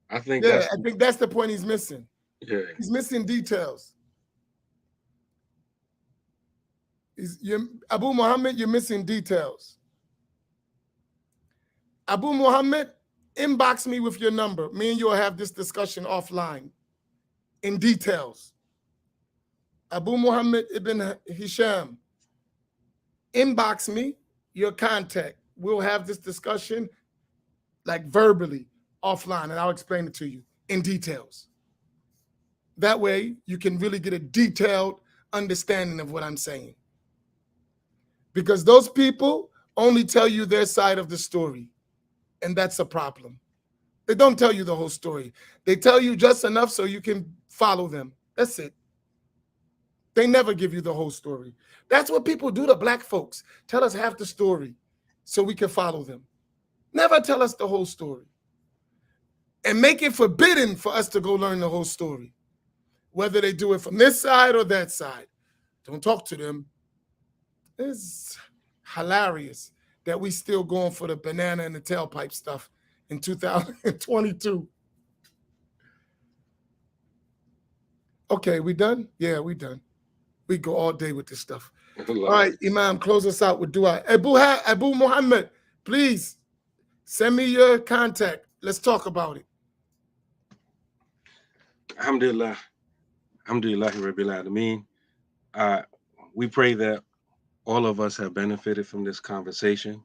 I think that's the point he's missing. Yeah. He's missing details. Abu Muhammad, you're missing details. Abu Muhammad, inbox me with your number. Me and you will have this discussion offline in details. Abu Muhammad ibn Hisham, inbox me your contact. We'll have this discussion like verbally offline, and I'll explain it to you in details. That way you can really get a detailed understanding of what I'm saying. Because those people only tell you their side of the story, and that's a problem. They don't tell you the whole story. They tell you just enough so you can follow them. That's it. They never give you the whole story. That's what people do to black folks. Tell us half the story so we can follow them. Never tell us the whole story. And make it forbidden for us to go learn the whole story. Whether they do it from this side or that side. Don't talk to them. It's hilarious that we still going for the banana and the tailpipe stuff in 2022. Okay, we done? Yeah, we done. We go all day with this stuff. All right, Imam, close us out with dua. Abu Muhammad, please send me your contact. Let's talk about it. Alhamdulillah. Alhamdulillah Rabbil Alameen. We pray that all of us have benefited from this conversation.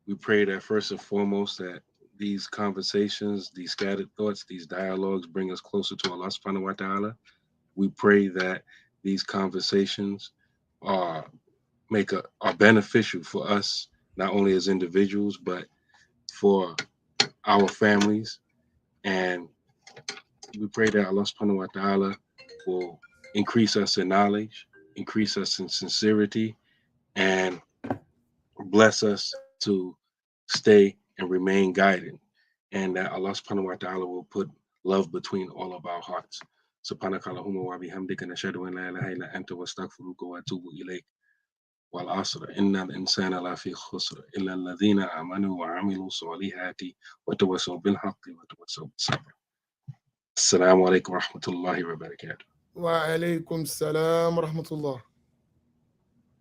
We pray that first and foremost that these conversations, these scattered thoughts, these dialogues bring us closer to Allah subhanahu wa ta'ala. We pray that these conversations are are beneficial for us, not only as individuals, but for our families. And we pray that Allah subhanahu wa ta'ala will increase us in knowledge, increase us in sincerity, and bless us to stay and remain guided. And that Allah subhanahu wa ta'ala will put love between all of our hearts. سبحانك اللهم وبحمدك نشهد ان لا اله الا انت واستغفرك واتوب اليك والعصر ان الانسان لفي خسر الا الذين امنوا وعملوا الصالحات وتواصوا بالحق وتواصوا بالصبر. السلام عليكم ورحمه الله وبركاته. Wa alaikum salam wa rahmatullah.